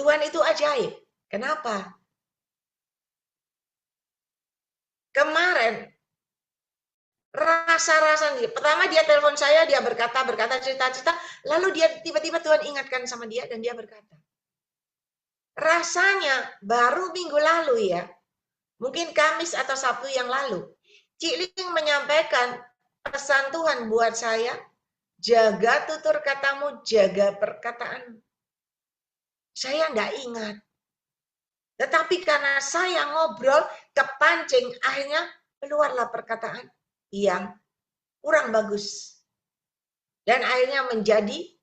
Tuhan itu ajaib. Kenapa? Kemarin rasa-rasa pertama dia telepon saya, dia berkata cerita-cerita, lalu dia tiba-tiba Tuhan ingatkan sama dia dan dia berkata, rasanya baru minggu lalu ya, mungkin Kamis atau Sabtu yang lalu, Cik Ling menyampaikan pesan Tuhan buat saya, jaga tutur katamu, jaga perkataan. Saya enggak ingat. Tetapi karena saya ngobrol, kepancing, akhirnya keluarlah perkataan yang kurang bagus. Dan akhirnya menjadi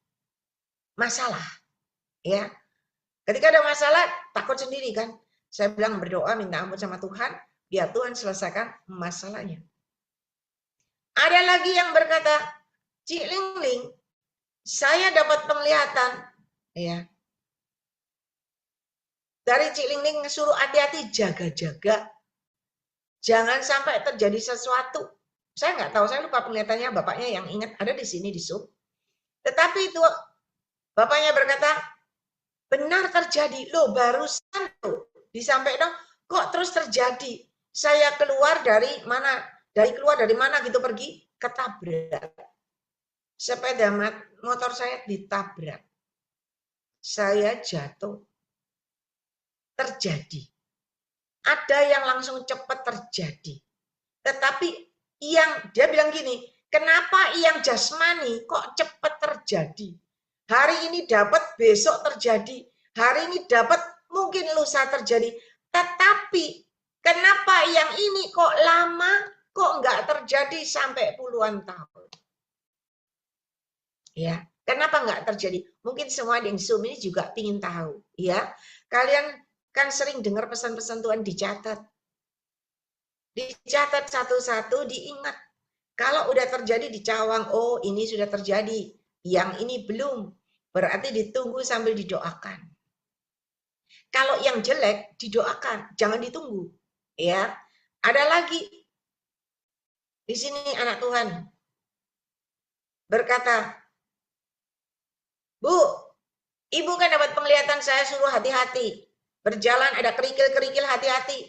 masalah. Ya. Ketika ada masalah, takut sendiri kan. Saya bilang berdoa, minta ampun sama Tuhan, biar Tuhan selesaikan masalahnya. Ada lagi yang berkata, Cik Ling Ling, saya dapat penglihatan, ya. Dari Cik Ling Ling suruh hati-hati, jaga-jaga. Jangan sampai terjadi sesuatu. Saya nggak tahu, saya lupa penglihatannya, bapaknya yang ingat ada di sini di sub. Tetapi itu bapaknya berkata, benar terjadi. Loh, barusan tuh disampaikan, kok terus terjadi? Saya keluar dari mana? Keluar dari mana gitu pergi, ketabrak. Sepeda motor saya ditabrak. Saya jatuh. Terjadi. Ada yang langsung cepat terjadi. Tetapi yang dia bilang gini, kenapa yang jasmani kok cepat terjadi? Hari ini dapat, besok terjadi. Hari ini dapat, mungkin lusa terjadi. Tetapi kenapa yang ini kok lama, kok nggak terjadi sampai puluhan tahun? Ya, kenapa nggak terjadi? Mungkin semua yang Zoom ini juga ingin tahu. Ya, kalian kan sering dengar pesan-pesan Tuhan dicatat. Dicatat satu-satu, diingat. Kalau udah terjadi dicawang, oh ini sudah terjadi, yang ini belum. Berarti ditunggu sambil didoakan. Kalau yang jelek didoakan, jangan ditunggu. Ya, ada lagi di sini anak Tuhan berkata, Bu, Ibu kan dapat penglihatan saya suruh hati-hati. Berjalan ada kerikil-kerikil, hati-hati.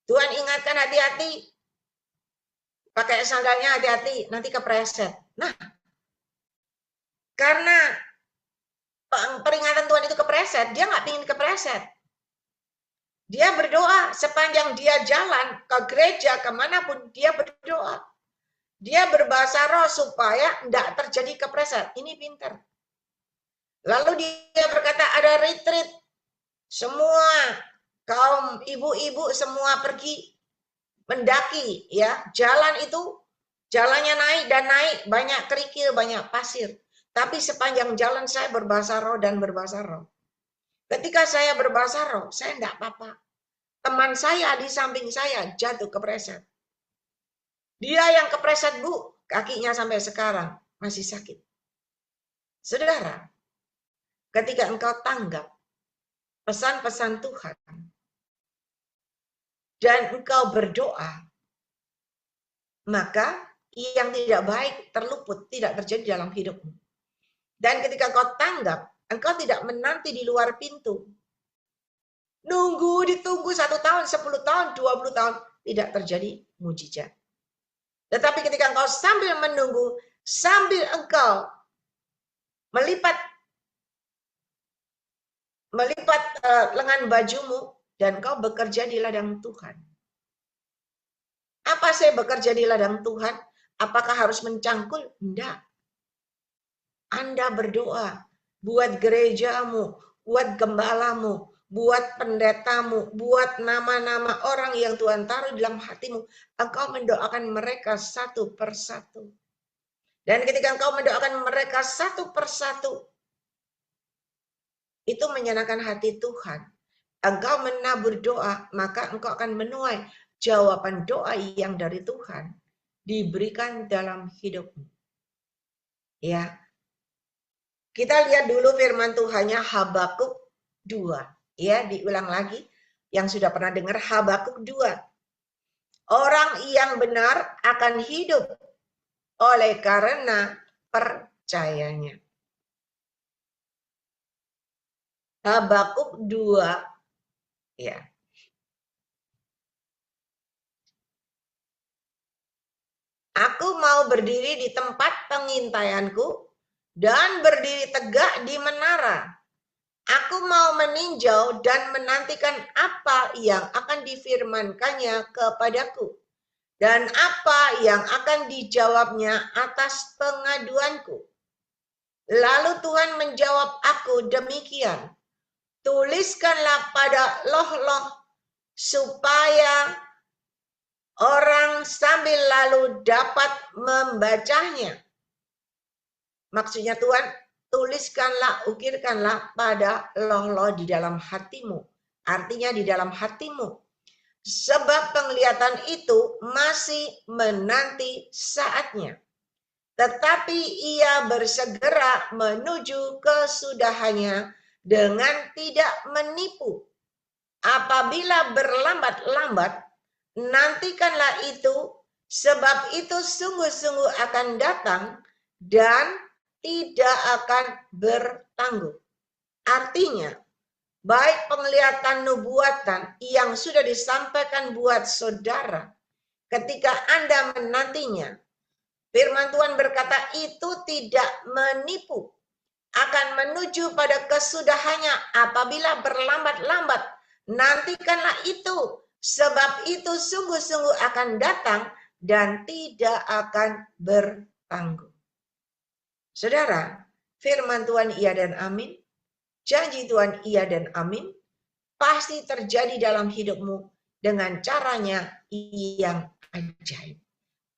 Tuhan ingatkan hati-hati. Pakai sandalnya hati-hati, nanti kepreset. Nah, karena peringatan Tuhan itu kepreset, dia nggak ingin kepreset. Dia berdoa sepanjang dia jalan ke gereja, kemanapun dia berdoa. Dia berbahasa roh supaya tidak terjadi kepreset. Ini pintar. Lalu dia berkata ada retreat. Semua kaum ibu-ibu semua pergi mendaki. Ya, jalan itu jalannya naik dan naik, banyak kerikil, banyak pasir. Tapi sepanjang jalan saya berbahasa roh dan berbahasa roh. Ketika saya berbahasa roh, saya tidak apa-apa. Teman saya di samping saya jatuh kepreset. Dia yang kepreset, Bu, kakinya sampai sekarang masih sakit. Saudara, ketika engkau tanggap pesan-pesan Tuhan dan engkau berdoa, maka yang tidak baik terluput, tidak terjadi dalam hidupmu. Dan ketika engkau tanggap, engkau tidak menanti di luar pintu. Nunggu, ditunggu 1 tahun, 10 tahun, 20 tahun, tidak terjadi mujizat. Tetapi ketika engkau sambil menunggu, sambil engkau melipat lengan bajumu dan engkau bekerja di ladang Tuhan. Apa saya bekerja di ladang Tuhan? Apakah harus mencangkul? Tidak. Anda berdoa buat gerejamu, buat gembalamu, buat pendetamu, buat nama-nama orang yang Tuhan taruh dalam hatimu. Engkau mendoakan mereka satu persatu. Dan ketika engkau mendoakan mereka satu persatu, itu menyenangkan hati Tuhan. Engkau menabur doa, maka engkau akan menuai jawaban doa yang dari Tuhan diberikan dalam hidupmu. Ya. Kita lihat dulu firman Tuhannya Habakuk 2. Ya, diulang lagi. Yang sudah pernah dengar Habakuk 2. Orang yang benar akan hidup oleh karena percayanya. Habakuk 2, ya. Aku mau berdiri di tempat pengintaianku dan berdiri tegak di menara. Aku mau meninjau dan menantikan apa yang akan difirmankannya kepadaku dan apa yang akan dijawabnya atas pengaduanku. Lalu Tuhan menjawab aku demikian, tuliskanlah pada loh-loh supaya orang sambil lalu dapat membacanya. Maksudnya Tuhan, tuliskanlah, ukirkanlah pada loh-loh di dalam hatimu. Artinya di dalam hatimu. Sebab penglihatan itu masih menanti saatnya. Tetapi ia bersegera menuju kesudahannya dengan tidak menipu. Apabila berlambat-lambat, nantikanlah itu, sebab itu sungguh-sungguh akan datang dan tidak akan bertangguh. Artinya, baik penglihatan nubuatan yang sudah disampaikan buat saudara, ketika Anda menantinya, firman Tuhan berkata itu tidak menipu, akan menuju pada kesudahannya apabila berlambat-lambat. Nantikanlah itu, sebab itu sungguh-sungguh akan datang dan tidak akan bertangguh. Saudara, firman Tuhan iya dan amin, janji Tuhan iya dan amin, pasti terjadi dalam hidupmu dengan caranya yang ajaib.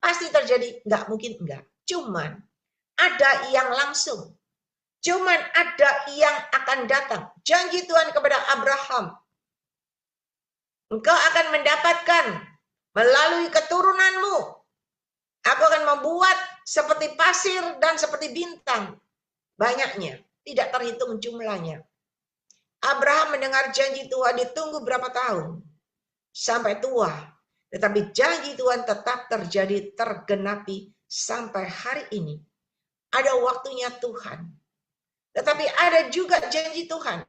Pasti terjadi, nggak mungkin enggak. Cuman ada yang langsung, cuman ada yang akan datang. Janji Tuhan kepada Abraham, engkau akan mendapatkan melalui keturunanmu, aku akan membuat seperti pasir dan seperti bintang. Banyaknya, tidak terhitung jumlahnya. Abraham mendengar janji Tuhan, ditunggu berapa tahun? Sampai tua. Tetapi janji Tuhan tetap terjadi, tergenapi sampai hari ini. Ada waktunya Tuhan. Tetapi ada juga janji Tuhan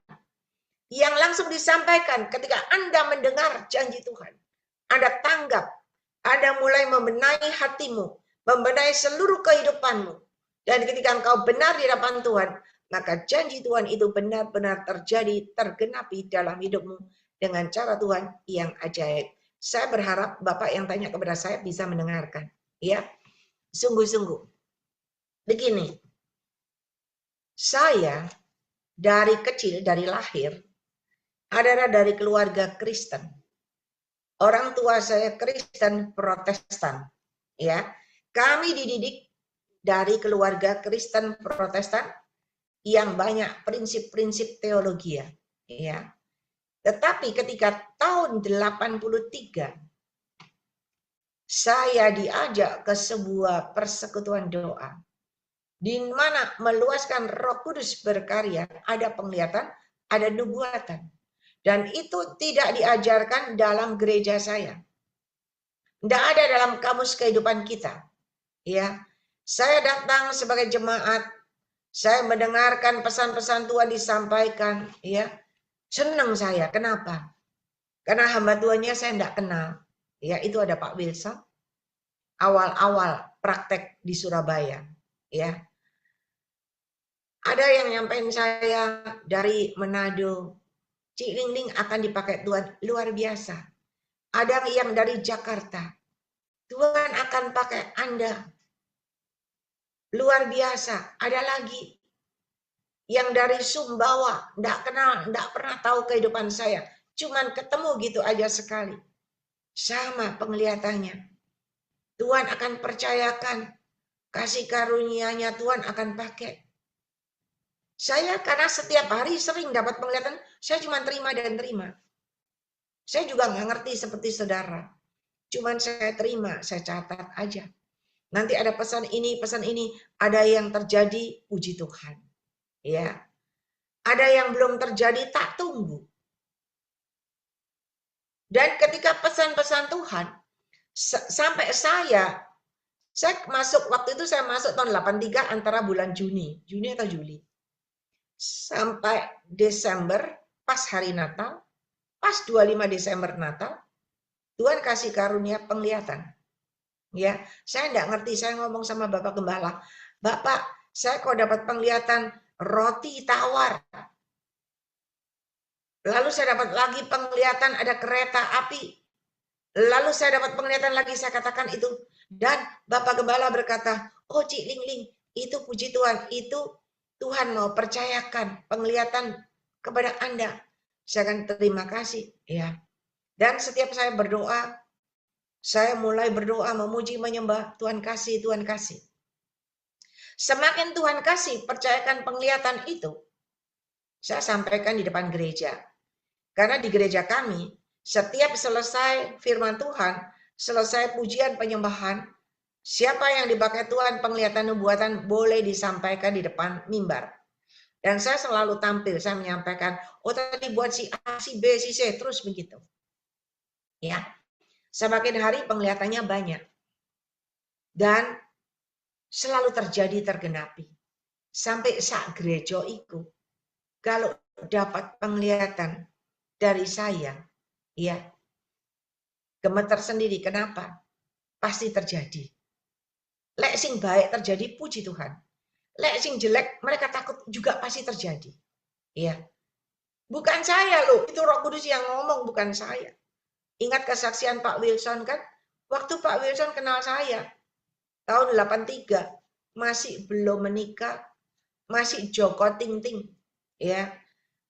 yang langsung disampaikan ketika Anda mendengar janji Tuhan. Anda tanggap, Anda mulai membenahi hatimu, membenahi seluruh kehidupanmu. Dan ketika engkau benar di hadapan Tuhan, maka janji Tuhan itu benar-benar terjadi, tergenapi dalam hidupmu dengan cara Tuhan yang ajaib. Saya berharap Bapak yang tanya kepada saya bisa mendengarkan. Ya, sungguh-sungguh. Begini, saya dari kecil, dari lahir, adalah dari keluarga Kristen. Orang tua saya Kristen Protestan. Ya, kami dididik dari keluarga Kristen Protestan yang banyak prinsip-prinsip teologi. Ya. Tetapi ketika tahun 83 saya diajak ke sebuah persekutuan doa di mana meluaskan Roh Kudus berkarya, ada penglihatan, ada nubuatan. Dan itu tidak diajarkan dalam gereja saya. Tidak ada dalam kamus kehidupan kita. Ya. Saya datang sebagai jemaat, saya mendengarkan pesan-pesan Tuhan disampaikan, ya. Senang saya. Kenapa? Karena hamba Tuhannya saya tidak kenal. Ya, itu ada Pak Wilson. Awal-awal praktek di Surabaya. Ya. Ada yang nyampein saya dari Manado. Cik Ling akan dipakai Tuhan luar biasa. Ada yang dari Jakarta. Tuhan akan pakai Anda. Luar biasa. Ada lagi yang dari Sumbawa, enggak kenal, enggak pernah tahu kehidupan saya. Cuman ketemu gitu aja sekali. Sama penglihatannya. Tuhan akan percayakan, kasih karunia-Nya Tuhan akan pakai. Saya karena setiap hari sering dapat penglihatan, saya cuma terima dan terima. Saya juga nggak ngerti seperti saudara. Cuman saya terima, saya catat aja. Nanti ada pesan ini, ada yang terjadi, puji Tuhan. Ya, ada yang belum terjadi, tak tunggu. Dan ketika pesan-pesan Tuhan, sampai saya masuk, waktu itu saya masuk tahun 83 antara bulan Juni atau Juli. sampai Desember, pas hari Natal, pas 25 Desember Natal, Tuhan kasih karunia penglihatan. Ya, saya enggak ngerti, saya ngomong sama Bapak Gembala, Bapak, saya kok dapat penglihatan roti tawar. Lalu saya dapat lagi penglihatan ada kereta api. Lalu saya dapat penglihatan lagi, saya katakan itu. Dan Bapak Gembala berkata, oh Cik Ling Ling, itu puji Tuhan, itu Tuhan mau percayakan penglihatan kepada Anda. Saya akan terima kasih. Ya. Dan setiap saya berdoa, saya mulai berdoa, memuji, menyembah, Tuhan kasih, Tuhan kasih. Semakin Tuhan kasih, percayakan penglihatan itu, saya sampaikan di depan gereja. Karena di gereja kami, setiap selesai firman Tuhan, selesai pujian penyembahan, siapa yang dipakai Tuhan penglihatan nubuatan boleh disampaikan di depan mimbar. Dan saya selalu tampil, saya menyampaikan, oh tadi buat si A, si B, si C, terus begitu. Ya, semakin hari penglihatannya banyak. Dan selalu terjadi tergenapi. Sampai saat gereja itu, kalau dapat penglihatan dari saya, ya, gemeter sendiri. Kenapa? Pasti terjadi. Lek sing baik terjadi, puji Tuhan. Lek sing jelek, mereka takut juga pasti terjadi. Ya, bukan saya loh, itu Roh Kudus yang ngomong, bukan saya. Ingat kesaksian Pak Wilson kan? Waktu Pak Wilson kenal saya, tahun 83, masih belum menikah, masih Joko Ting-ting. Ya,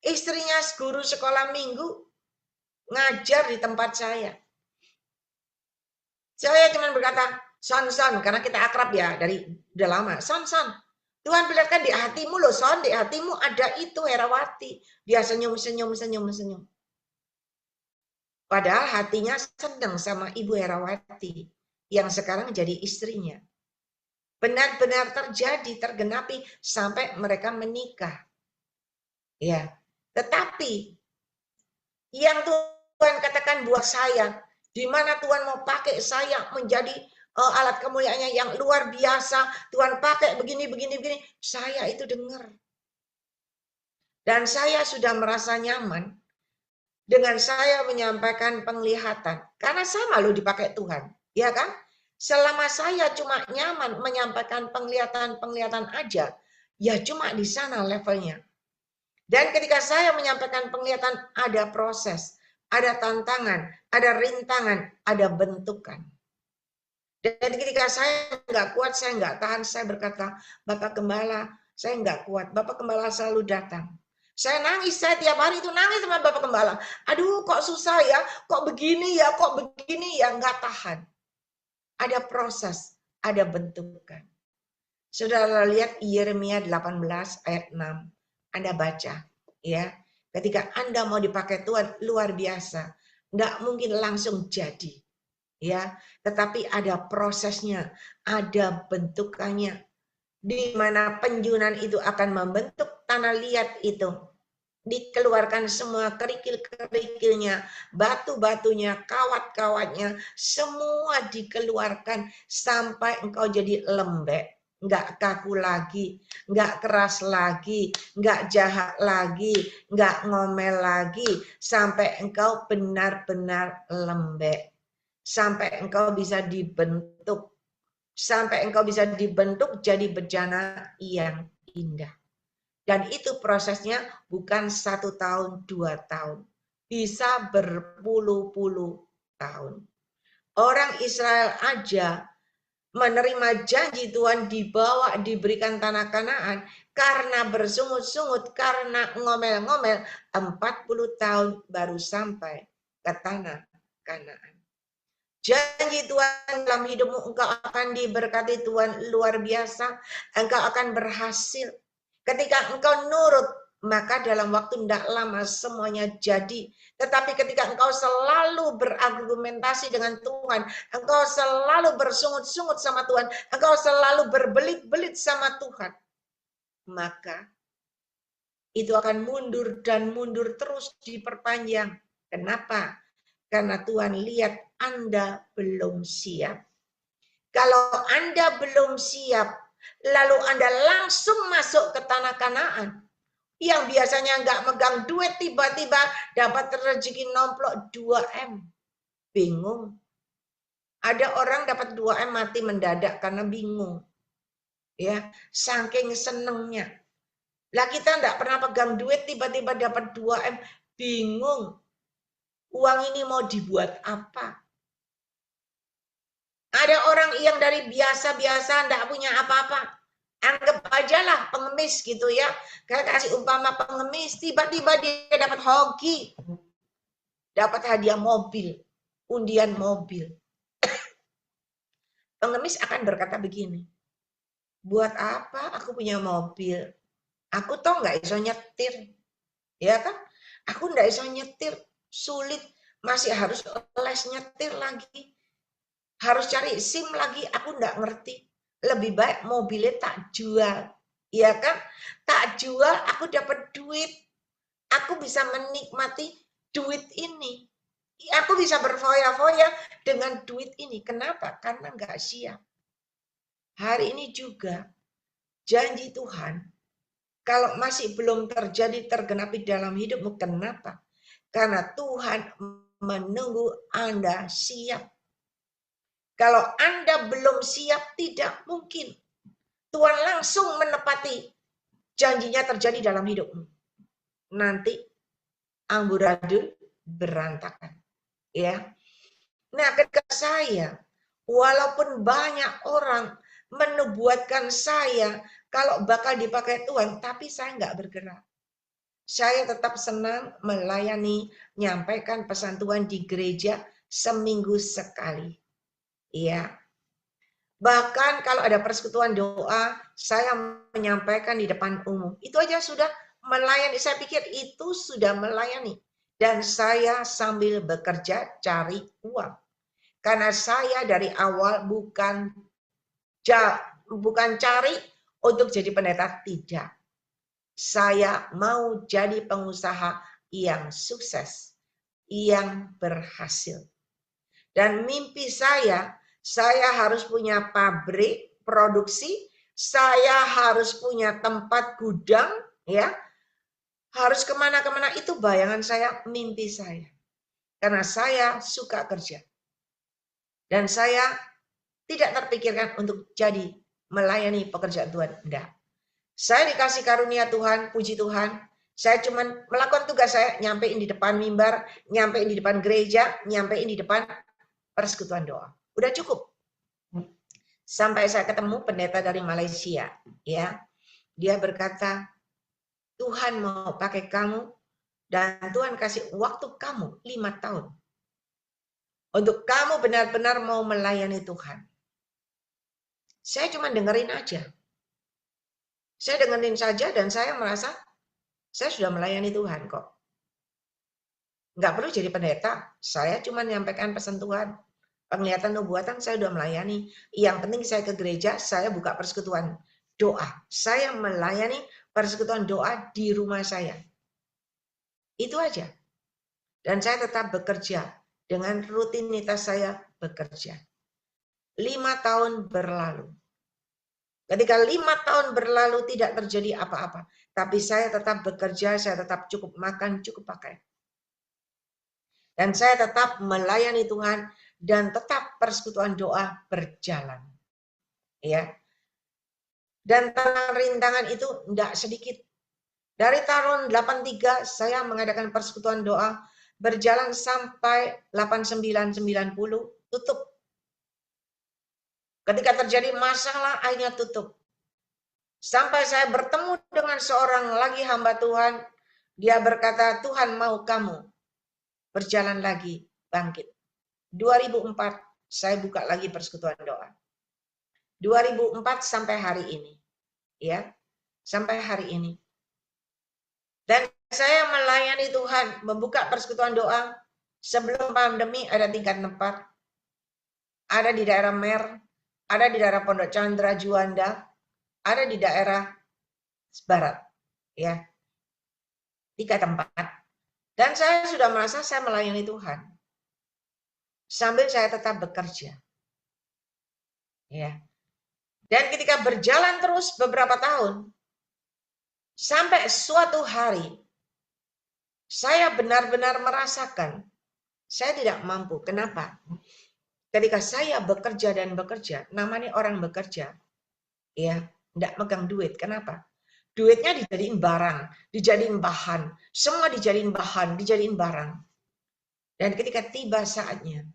istrinya guru sekolah minggu, ngajar di tempat saya. Saya cuma berkata, Son, karena kita akrab ya, dari udah lama. Son, Tuhan perlihatkan di hatimu loh, Son, di hatimu ada itu Herawati. Dia senyum. Padahal hatinya senang sama Ibu Herawati, yang sekarang jadi istrinya. Benar-benar terjadi, tergenapi, sampai mereka menikah. Ya, tetapi yang Tuhan katakan buat saya, di mana Tuhan mau pakai saya menjadi alat kemuliaannya yang luar biasa, Tuhan pakai begini, saya itu dengar. Dan saya sudah merasa nyaman dengan saya menyampaikan penglihatan. Karena sama loh dipakai Tuhan, ya kan? Selama saya cuma nyaman menyampaikan penglihatan aja, ya cuma di sana levelnya. Dan ketika saya menyampaikan penglihatan, ada proses, ada tantangan, ada rintangan, ada bentukan. Dan ketika saya nggak kuat, saya nggak tahan, saya berkata, Bapak Gembala, saya nggak kuat. Bapak Gembala selalu datang. Saya nangis, saya tiap hari itu nangis sama Bapak Gembala. Aduh, kok susah ya, kok begini ya, nggak tahan. Ada proses, ada bentukan. Saudara lihat Yeremia 18 ayat 6. Anda baca, ya. Ketika Anda mau dipakai Tuhan luar biasa, nggak mungkin langsung jadi, ya. Tetapi ada prosesnya, ada bentukannya, di mana penjunan itu akan membentuk tanah liat itu. Dikeluarkan semua kerikil-kerikilnya, batu-batunya, kawat-kawatnya, semua dikeluarkan sampai engkau jadi lembek. Nggak kaku lagi, nggak keras lagi, nggak jahat lagi, nggak ngomel lagi, sampai engkau benar-benar lembek, sampai engkau bisa dibentuk, jadi bejana yang indah. Dan itu prosesnya bukan 1 tahun, 2 tahun, bisa berpuluh-puluh tahun. Orang Israel aja menerima janji Tuhan, dibawa, diberikan tanah Kanaan, karena bersungut-sungut, karena ngomel-ngomel, 40 tahun baru sampai ke tanah Kanaan. Janji Tuhan dalam hidupmu, engkau akan diberkati Tuhan luar biasa, engkau akan berhasil. Ketika engkau nurut, maka dalam waktu tidak lama semuanya jadi. Tetapi ketika engkau selalu berargumentasi dengan Tuhan, engkau selalu bersungut-sungut sama Tuhan, engkau selalu berbelit-belit sama Tuhan, maka itu akan mundur dan mundur terus, diperpanjang. Kenapa? Karena Tuhan lihat Anda belum siap. Kalau Anda belum siap, lalu Anda langsung masuk ke tanah Kanaan, Yang biasanya nggak megang duit tiba-tiba dapat rezeki nomplok 2M. Bingung. Ada orang dapat 2M mati mendadak karena bingung. Ya, saking senengnya. Lah kita nggak pernah pegang duit tiba-tiba dapat 2M, bingung. Uang ini mau dibuat apa? Ada orang yang dari biasa-biasa nggak punya apa-apa. Anggap aja lah pengemis gitu ya. Kayak kasih umpama pengemis, tiba-tiba dia dapat hoki. Dapat hadiah mobil, undian mobil. Pengemis akan berkata begini, buat apa aku punya mobil? Aku toh nggak iso nyetir. Ya kan? Aku nggak iso nyetir, sulit. Masih harus les nyetir lagi. Harus cari SIM lagi, aku nggak ngerti. Lebih baik mobilnya tak jual. Ya kan? Tak jual, aku dapat duit. Aku bisa menikmati duit ini. Aku bisa berfoya-foya dengan duit ini. Kenapa? Karena nggak siap. Hari ini juga janji Tuhan, kalau masih belum terjadi tergenapi dalam hidupmu, kenapa? Karena Tuhan menunggu Anda siap. Kalau Anda belum siap, tidak mungkin Tuhan langsung menepati janjinya terjadi dalam hidupmu. Nanti amburadul berantakan. Ya. Nah, ketika saya, walaupun banyak orang menubuatkan saya kalau bakal dipakai Tuhan, tapi saya nggak bergerak. Saya tetap senang melayani, menyampaikan pesan Tuhan di gereja seminggu sekali. Iya. Bahkan kalau ada persekutuan doa, saya menyampaikan di depan umum. Itu aja sudah melayani. Saya pikir itu sudah melayani. Dan saya sambil bekerja cari uang. Karena saya dari awal bukan cari untuk jadi pendeta, tidak. Saya mau jadi pengusaha yang sukses, yang berhasil. Dan mimpi saya harus punya pabrik produksi, saya harus punya tempat gudang, ya, harus kemana-kemana. Itu bayangan saya, mimpi saya. Karena saya suka kerja. Dan saya tidak terpikirkan untuk jadi melayani pekerjaan Tuhan. Enggak. Saya dikasih karunia Tuhan, puji Tuhan. Saya cuma melakukan tugas saya, nyampein di depan mimbar, nyampein di depan gereja, nyampein di depan persekutuan doa. Udah cukup. Sampai saya ketemu pendeta dari Malaysia, ya. Dia berkata, Tuhan mau pakai kamu dan Tuhan kasih waktu kamu 5 tahun. Untuk kamu benar-benar mau melayani Tuhan. Saya cuma dengerin aja. Saya dengerin saja dan saya merasa saya sudah melayani Tuhan kok. Nggak perlu jadi pendeta. Saya cuma menyampaikan pesan Tuhan. Penglihatan nubuatan saya sudah melayani. Yang penting saya ke gereja, saya buka persekutuan doa. Saya melayani persekutuan doa di rumah saya. Itu aja. Dan saya tetap bekerja. Dengan rutinitas saya bekerja. 5 tahun berlalu. Ketika 5 tahun berlalu tidak terjadi apa-apa. Tapi saya tetap bekerja, saya tetap cukup makan, cukup pakai. Dan saya tetap melayani Tuhan dan tetap persekutuan doa berjalan. Ya. Dan rintangan itu tidak sedikit. Dari tahun 83 saya mengadakan persekutuan doa berjalan sampai 89 90 tutup. Ketika terjadi masalah akhirnya tutup. Sampai saya bertemu dengan seorang lagi hamba Tuhan, dia berkata, "Tuhan mau kamu berjalan lagi, bangkit." 2004 saya buka lagi persekutuan doa. 2004 sampai hari ini. Ya. Sampai hari ini. Dan saya melayani Tuhan, membuka persekutuan doa. Sebelum pandemi ada 3 tempat. Ada di daerah Mer, ada di daerah Pondok Chandra Juanda, ada di daerah Barat. Ya. 3 tempat. Dan saya sudah merasa saya melayani Tuhan. Sambil saya tetap bekerja. Ya. Dan ketika berjalan terus beberapa tahun, Sampai suatu hari, saya benar-benar merasakan, saya tidak mampu. Kenapa? Ketika saya bekerja dan bekerja, namanya orang bekerja, ya, tidak megang duit. Kenapa? Duitnya dijadiin barang, dijadiin bahan, semua dijadiin bahan, dijadiin barang. Dan ketika tiba saatnya,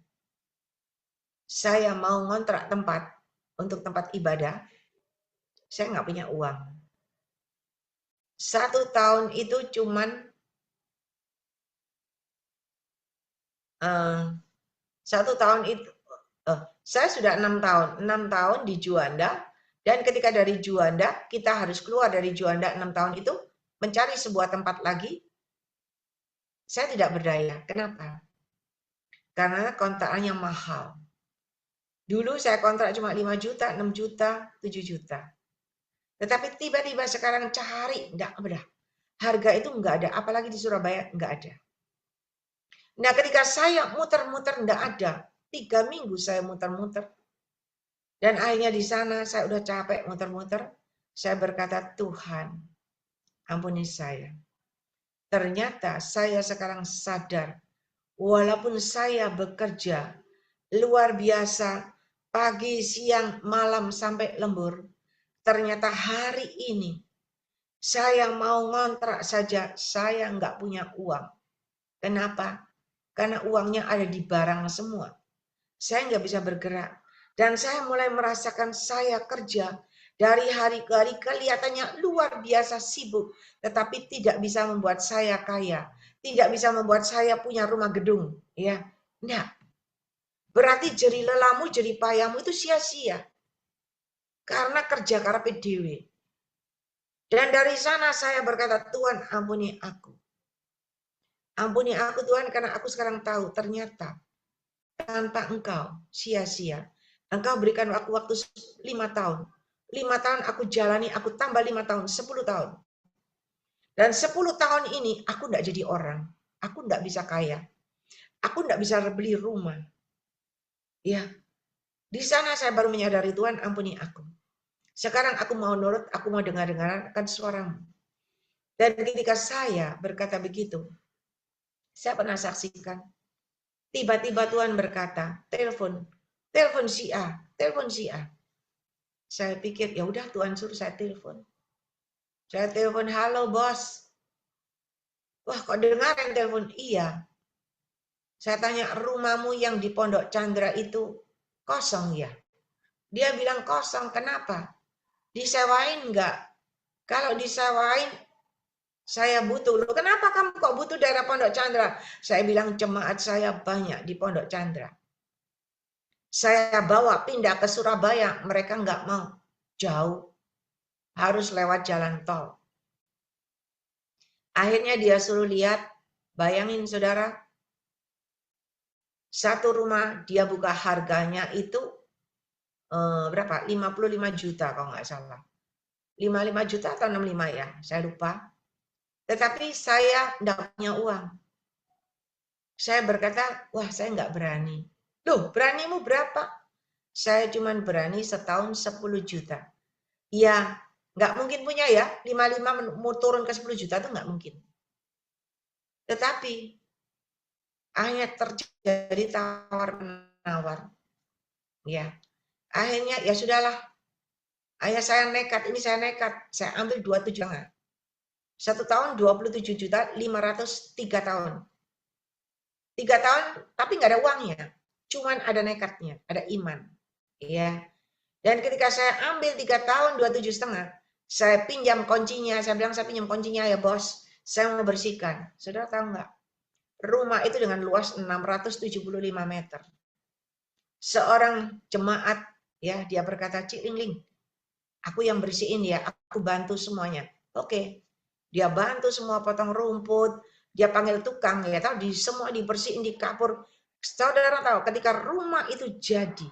saya mau ngontrak tempat untuk tempat ibadah, saya nggak punya uang. 1 tahun itu cuman 1 tahun itu saya sudah 6 tahun di Juanda, dan ketika dari Juanda kita harus keluar dari Juanda 6 tahun itu mencari sebuah tempat lagi. Saya tidak berdaya. Kenapa? Karena kontraknya mahal. Dulu saya kontrak cuma 5 juta, 6 juta, 7 juta. Tetapi tiba-tiba sekarang cari, enggak ada. Harga itu enggak ada, apalagi di Surabaya enggak ada. Nah, ketika saya muter-muter enggak ada. 3 minggu saya muter-muter. Dan akhirnya di sana saya udah capek muter-muter. Saya berkata, Tuhan, ampuni saya. Ternyata saya sekarang sadar, walaupun saya bekerja luar biasa, pagi, siang, malam sampai lembur, ternyata hari ini saya mau ngontrak saja, saya nggak punya uang. Kenapa? Karena uangnya ada di barang semua. Saya nggak bisa bergerak. Dan saya mulai merasakan saya kerja dari hari ke hari, kelihatannya luar biasa sibuk, tetapi tidak bisa membuat saya kaya, tidak bisa membuat saya punya rumah gedung, ya. Nah, berarti jeri lelamu, jeri payamu itu sia-sia. Karena kerja karepe dhewe. Dan dari sana saya berkata, Tuhan ampuni aku. Ampuni aku Tuhan, karena aku sekarang tahu ternyata tanpa Engkau sia-sia. Engkau berikan aku waktu 5 tahun. 5 tahun aku jalani, aku tambah 5 tahun, 10 tahun. Dan 10 tahun ini aku tidak jadi orang. Aku tidak bisa kaya. Aku tidak bisa beli rumah. Ya, di sana saya baru menyadari, Tuhan ampuni aku. Sekarang aku mau nurut, aku mau dengar-dengarkan suaramu. Dan ketika saya berkata begitu, saya pernah saksikan. Tiba-tiba Tuhan berkata, telepon si A, telepon si A. Saya pikir, ya udah Tuhan suruh saya telepon. Saya telepon, halo bos. Wah, kok dengar yang telepon? Iya. Saya tanya, rumahmu yang di Pondok Chandra itu kosong ya? Dia bilang kosong, kenapa? Disewain enggak? Kalau disewain, saya butuh. Loh, kenapa kamu kok butuh daerah Pondok Chandra? Saya bilang jemaat saya banyak di Pondok Chandra. Saya bawa pindah ke Surabaya, mereka enggak mau. Jauh. Harus lewat jalan tol. Akhirnya dia suruh lihat, bayangin saudara, satu rumah dia buka harganya itu berapa? 55 juta kalau nggak salah. 55 juta atau 65 ya, saya lupa. Tetapi saya enggak punya uang. Saya berkata, wah saya nggak berani. Loh, beranimu berapa? Saya cuma berani setahun 10 juta. Ya, nggak mungkin punya ya, 55 mau turun ke 10 juta itu nggak mungkin. Tetapi, akhirnya terjadi tawar-menawar. Ya, akhirnya ya sudahlah. Akhirnya saya nekat, saya ambil 27,5. 1 tahun 27 juta, 503 tahun. 3 tahun, tapi nggak ada uangnya. Cuman ada nekatnya, ada iman. Ya. Dan ketika saya ambil 3 tahun 27,5, saya pinjam kuncinya, saya bilang saya pinjam kuncinya ya bos, saya mau bersihkan. Saudara tahu nggak? Rumah itu dengan luas 675 meter. Seorang jemaat, ya dia berkata, Cik Lingling, aku yang bersihin ya, aku bantu semuanya. Oke, dia bantu semua potong rumput, dia panggil tukang, ya tahu, semua dibersihin di kapur. Saudara tahu, ketika rumah itu jadi,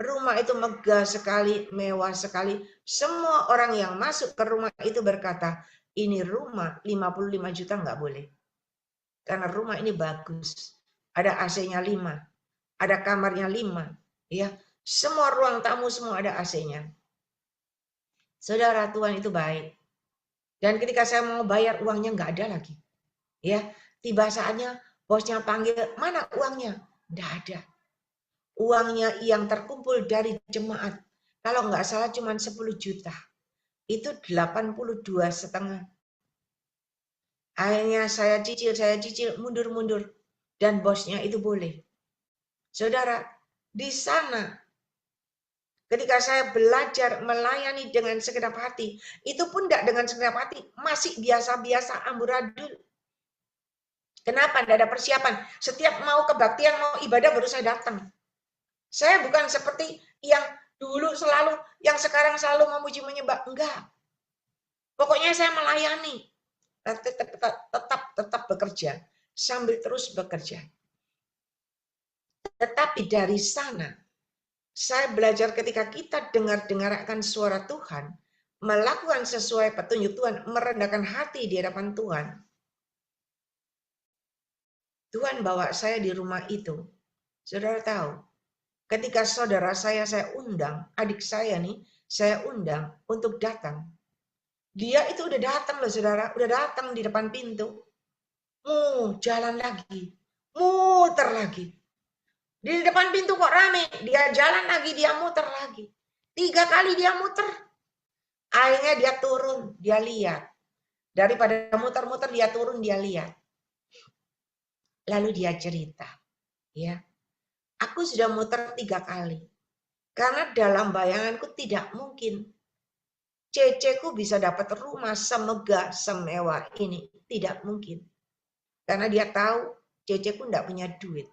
rumah itu megah sekali, mewah sekali. Semua orang yang masuk ke rumah itu berkata, ini rumah 55 juta nggak boleh. Karena rumah ini bagus. Ada AC-nya 5, ada kamarnya 5. Ya, semua ruang tamu semua ada AC-nya. Saudara, Tuhan itu baik. Dan ketika saya mau bayar, uangnya nggak ada lagi. Ya, tiba saatnya bosnya panggil, mana uangnya? Nggak ada. Uangnya yang terkumpul dari jemaat, kalau nggak salah cuma 10 juta. Itu 82,5. Akhirnya saya cicil, mundur-mundur. Dan bosnya itu boleh. Saudara, di sana ketika saya belajar melayani dengan segenap hati, itu pun tidak dengan segenap hati, masih biasa-biasa amburadul. Kenapa? Tidak ada persiapan. Setiap mau kebaktian, mau ibadah baru saya datang. Saya bukan seperti yang dulu selalu, yang sekarang selalu memuji menyembah. Enggak. Pokoknya saya melayani. Tetap bekerja. Sambil terus bekerja. Tetapi dari sana, saya belajar ketika kita dengar akan suara Tuhan, melakukan sesuai petunjuk Tuhan, merendahkan hati di hadapan Tuhan. Tuhan bawa saya di rumah itu. Saudara tahu, ketika saudara saya undang, adik saya nih, saya undang untuk datang. Dia itu udah datang loh saudara, udah datang di depan pintu. Jalan lagi, muter lagi. Di depan pintu kok rame, dia jalan lagi, dia muter lagi. 3 kali dia muter. Akhirnya dia turun, dia lihat. Daripada muter-muter dia turun, dia lihat. Lalu dia cerita, ya, aku sudah muter 3 kali. Karena dalam bayanganku tidak mungkin Ceceku bisa dapat rumah semegah, semewah ini. Tidak mungkin. Karena dia tahu Ceceku tidak punya duit.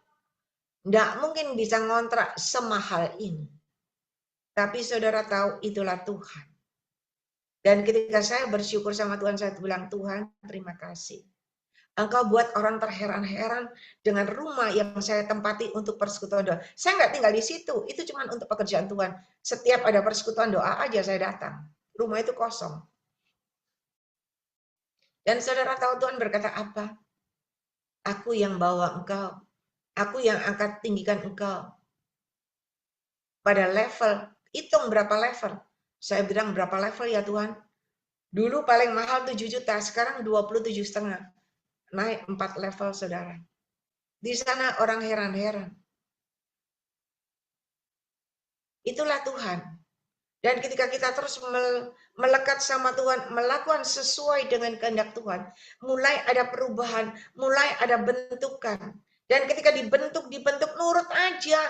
Tidak mungkin bisa ngontrak semahal ini. Tapi saudara tahu itulah Tuhan. Dan ketika saya bersyukur sama Tuhan, saya bilang, Tuhan terima kasih. Engkau buat orang terheran-heran dengan rumah yang saya tempati untuk persekutuan doa. Saya nggak tinggal di situ, itu cuma untuk pekerjaan Tuhan. Setiap ada persekutuan doa aja saya datang. Rumah itu kosong. Dan saudara tahu Tuhan berkata apa? Aku yang bawa engkau. Aku yang angkat tinggikan engkau. Pada level, hitung berapa level. Saya bilang berapa level ya Tuhan? Dulu paling mahal 7 juta, sekarang 27,5. Naik 4 level saudara. Di sana orang heran-heran. Itulah Tuhan. Dan ketika kita terus melekat sama Tuhan, melakukan sesuai dengan kehendak Tuhan, mulai ada perubahan, mulai ada bentukan. Dan ketika dibentuk, nurut aja.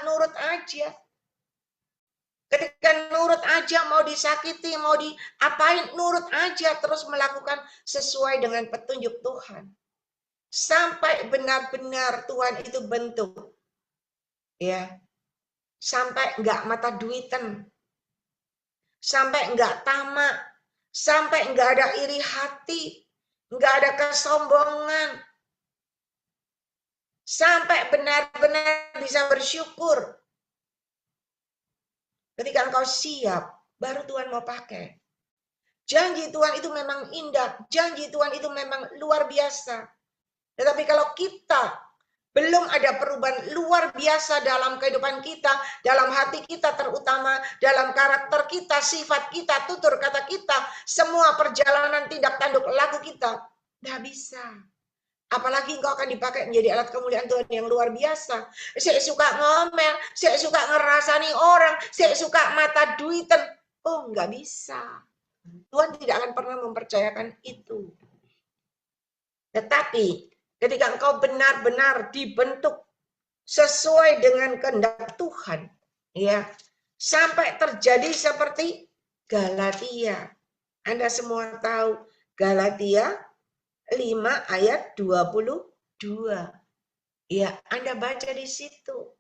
Ketika nurut aja, mau disakiti, mau diapain, nurut aja, terus melakukan sesuai dengan petunjuk Tuhan. Sampai benar-benar Tuhan itu bentuk. Ya. Sampai enggak mata duitan. Sampai enggak tamak, sampai enggak ada iri hati, enggak ada kesombongan, sampai benar-benar bisa bersyukur. Ketika engkau siap, baru Tuhan mau pakai. Janji Tuhan itu memang indah, janji Tuhan itu memang luar biasa. Tetapi kalau kita belum ada perubahan luar biasa dalam kehidupan kita, dalam hati kita terutama, dalam karakter kita, sifat kita, tutur kata kita, semua perjalanan tindak tanduk laku kita, nggak bisa. Apalagi engkau akan dipakai menjadi alat kemuliaan Tuhan yang luar biasa. Saya suka ngomel, saya suka ngerasani orang, saya suka mata duitan. Oh, nggak bisa. Tuhan tidak akan pernah mempercayakan itu. Tetapi ketika engkau benar-benar dibentuk sesuai dengan kehendak Tuhan, ya, sampai terjadi seperti Galatia. Anda semua tahu Galatia 5 ayat 22. Ya, Anda baca di situ.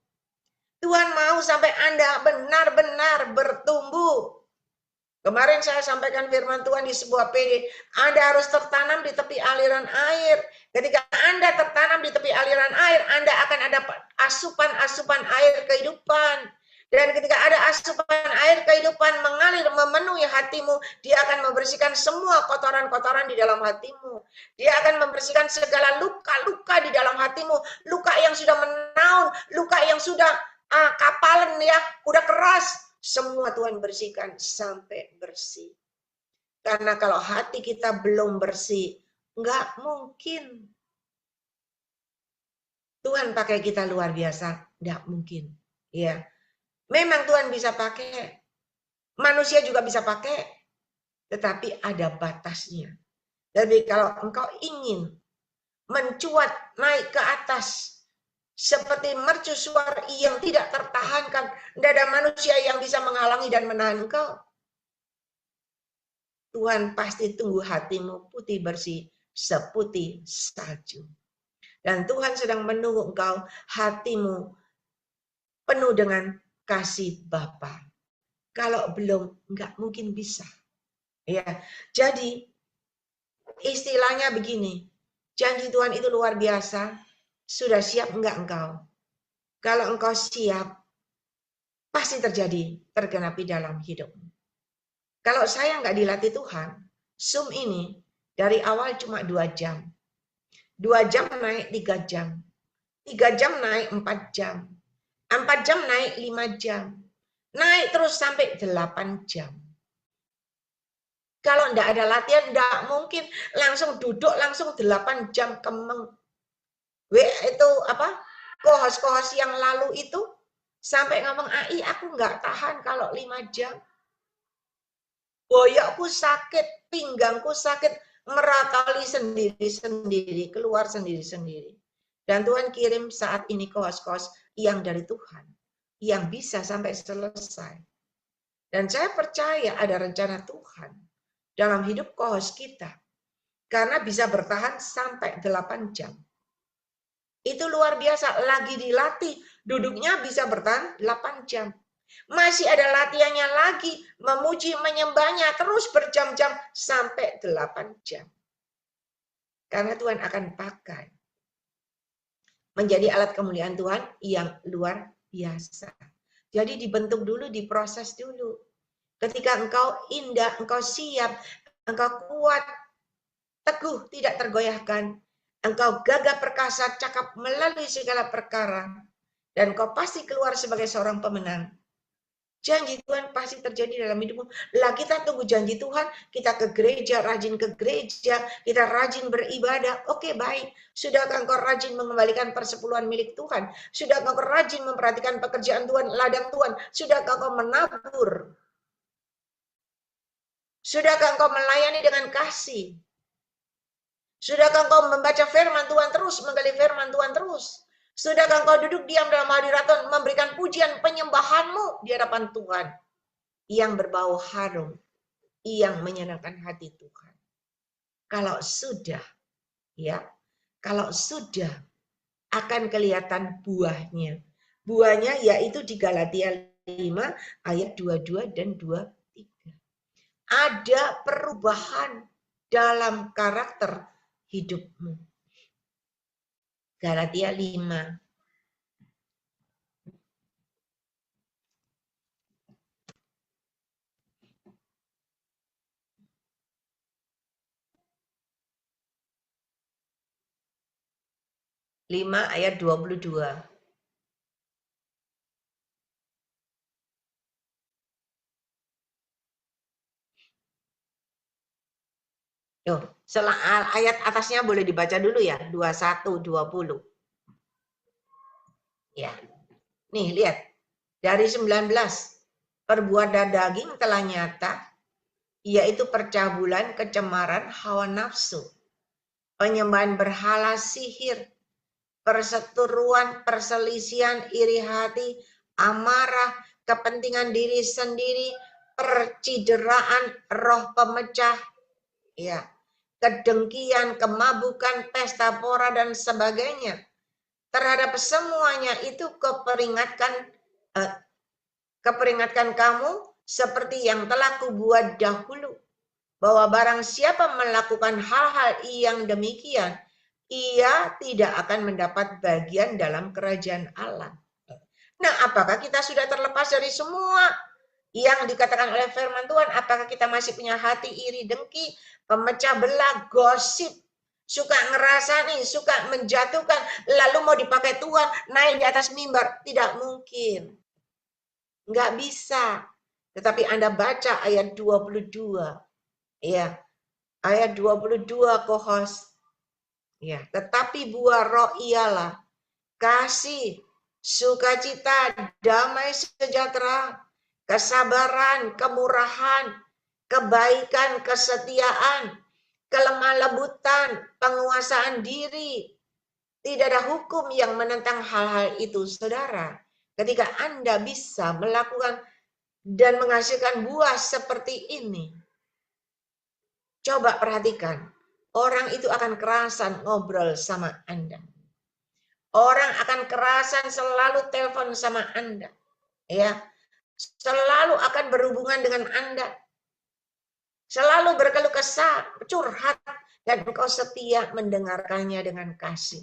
Tuhan mau sampai Anda benar-benar bertumbuh. Kemarin saya sampaikan firman Tuhan di sebuah PD, Anda harus tertanam di tepi aliran air. Ketika Anda tertanam di tepi aliran air, Anda akan ada asupan-asupan air kehidupan. Dan ketika ada asupan air kehidupan mengalir memenuhi hatimu, dia akan membersihkan semua kotoran-kotoran di dalam hatimu. Dia akan membersihkan segala luka-luka di dalam hatimu, luka yang sudah menaun, luka yang sudah kapalan ya, udah keras. Semua Tuhan bersihkan sampai bersih. Karena kalau hati kita belum bersih, nggak mungkin Tuhan pakai kita luar biasa. Nggak mungkin. Ya, memang Tuhan bisa pakai, manusia juga bisa pakai, tetapi ada batasnya. Tapi kalau engkau ingin mencuat naik ke atas, seperti mercusuar yang tidak tertahankan, tidak ada manusia yang bisa menghalangi dan menahan engkau. Tuhan pasti tunggu hatimu putih bersih, seputih salju. Dan Tuhan sedang menunggu engkau, hatimu penuh dengan kasih Bapa. Kalau belum, nggak mungkin bisa. Ya, jadi istilahnya begini, janji Tuhan itu luar biasa. Sudah siap enggak engkau? Kalau engkau siap, pasti terjadi, tergenapi dalam hidupmu. Kalau saya nggak dilatih Tuhan, Zoom ini dari awal cuma 2 jam. 2 jam naik 3 jam. 3 jam naik 4 jam. 4 jam naik 5 jam. Naik terus sampai 8 jam. Kalau enggak ada latihan, enggak mungkin langsung duduk langsung 8 jam kemeng. Itu apa? Kohos-kohos yang lalu itu sampai ngomong, "Ai, aku enggak tahan kalau 5 jam." Boyokku sakit, pinggangku sakit, meratali sendiri-sendiri, keluar sendiri-sendiri. Dan Tuhan kirim saat ini kohos-kohos yang dari Tuhan, yang bisa sampai selesai. Dan saya percaya ada rencana Tuhan dalam hidup kohos kita, karena bisa bertahan sampai 8 jam. Itu luar biasa, lagi dilatih, duduknya bisa bertahan 8 jam. Masih ada latihannya lagi, memuji, menyembahnya, terus berjam-jam sampai 8 jam. Karena Tuhan akan pakai menjadi alat kemuliaan Tuhan yang luar biasa. Jadi dibentuk dulu, diproses dulu. Ketika engkau indah, engkau siap, engkau kuat, teguh, tidak tergoyahkan, engkau gagah perkasa, cakap melalui segala perkara, dan engkau pasti keluar sebagai seorang pemenang. Janji Tuhan pasti terjadi dalam hidupmu. Lah kita tunggu janji Tuhan, kita ke gereja, rajin ke gereja, kita rajin beribadah. Oke, baik. Sudahkah engkau rajin mengembalikan persepuluhan milik Tuhan? Sudahkah engkau rajin memperhatikan pekerjaan Tuhan, ladang Tuhan? Sudahkah engkau menabur? Sudahkah engkau melayani dengan kasih? Sudahkah engkau membaca firman Tuhan terus, menggali firman Tuhan terus? Sudahkah engkau duduk diam dalam hadirat Tuhan, memberikan pujian penyembahanmu di hadapan Tuhan yang berbau harum, yang menyenangkan hati Tuhan? Kalau sudah, ya, kalau sudah akan kelihatan buahnya. Buahnya yaitu di Galatia 5 ayat 22 dan 23. Ada perubahan dalam karakter hidupmu. Galatia 5. Ayat 22. Ayat atasnya boleh dibaca dulu ya, 21, 20. Ya. Nih, lihat. Dari 19, perbuatan daging telah nyata, yaitu percabulan, kecemaran, hawa nafsu, penyembahan berhala, sihir, perseteruan, perselisihan, iri hati, amarah, kepentingan diri sendiri, percideraan, roh pemecah, ya, kedengkian, kemabukan, pesta pora, dan sebagainya. Terhadap semuanya itu keperingatkan kamu seperti yang telah kubuat dahulu, bahwa barang siapa melakukan hal-hal yang demikian, ia tidak akan mendapat bagian dalam kerajaan Allah. Nah, apakah kita sudah terlepas dari semua yang dikatakan oleh firman Tuhan? Apakah kita masih punya hati iri, dengki, pemecah belah, gosip, suka ngerasani, suka menjatuhkan, lalu mau dipakai Tuhan, naik di atas mimbar? Tidak mungkin. Nggak bisa. Tetapi Anda baca ayat 22. Ya, ayat 22 Kohos. Ya, tetapi buah roh ialah kasih, sukacita, damai sejahtera, kesabaran, kemurahan, kebaikan, kesetiaan, kelemah lembutan, penguasaan diri. Tidak ada hukum yang menentang hal-hal itu, saudara. Ketika Anda bisa melakukan dan menghasilkan buah seperti ini, coba perhatikan, orang itu akan kerasan ngobrol sama Anda. Orang akan kerasan selalu telepon sama Anda. Ya, selalu akan berhubungan dengan Anda. Selalu berkeluh kesah, curhat, dan engkau setia mendengarkannya dengan kasih.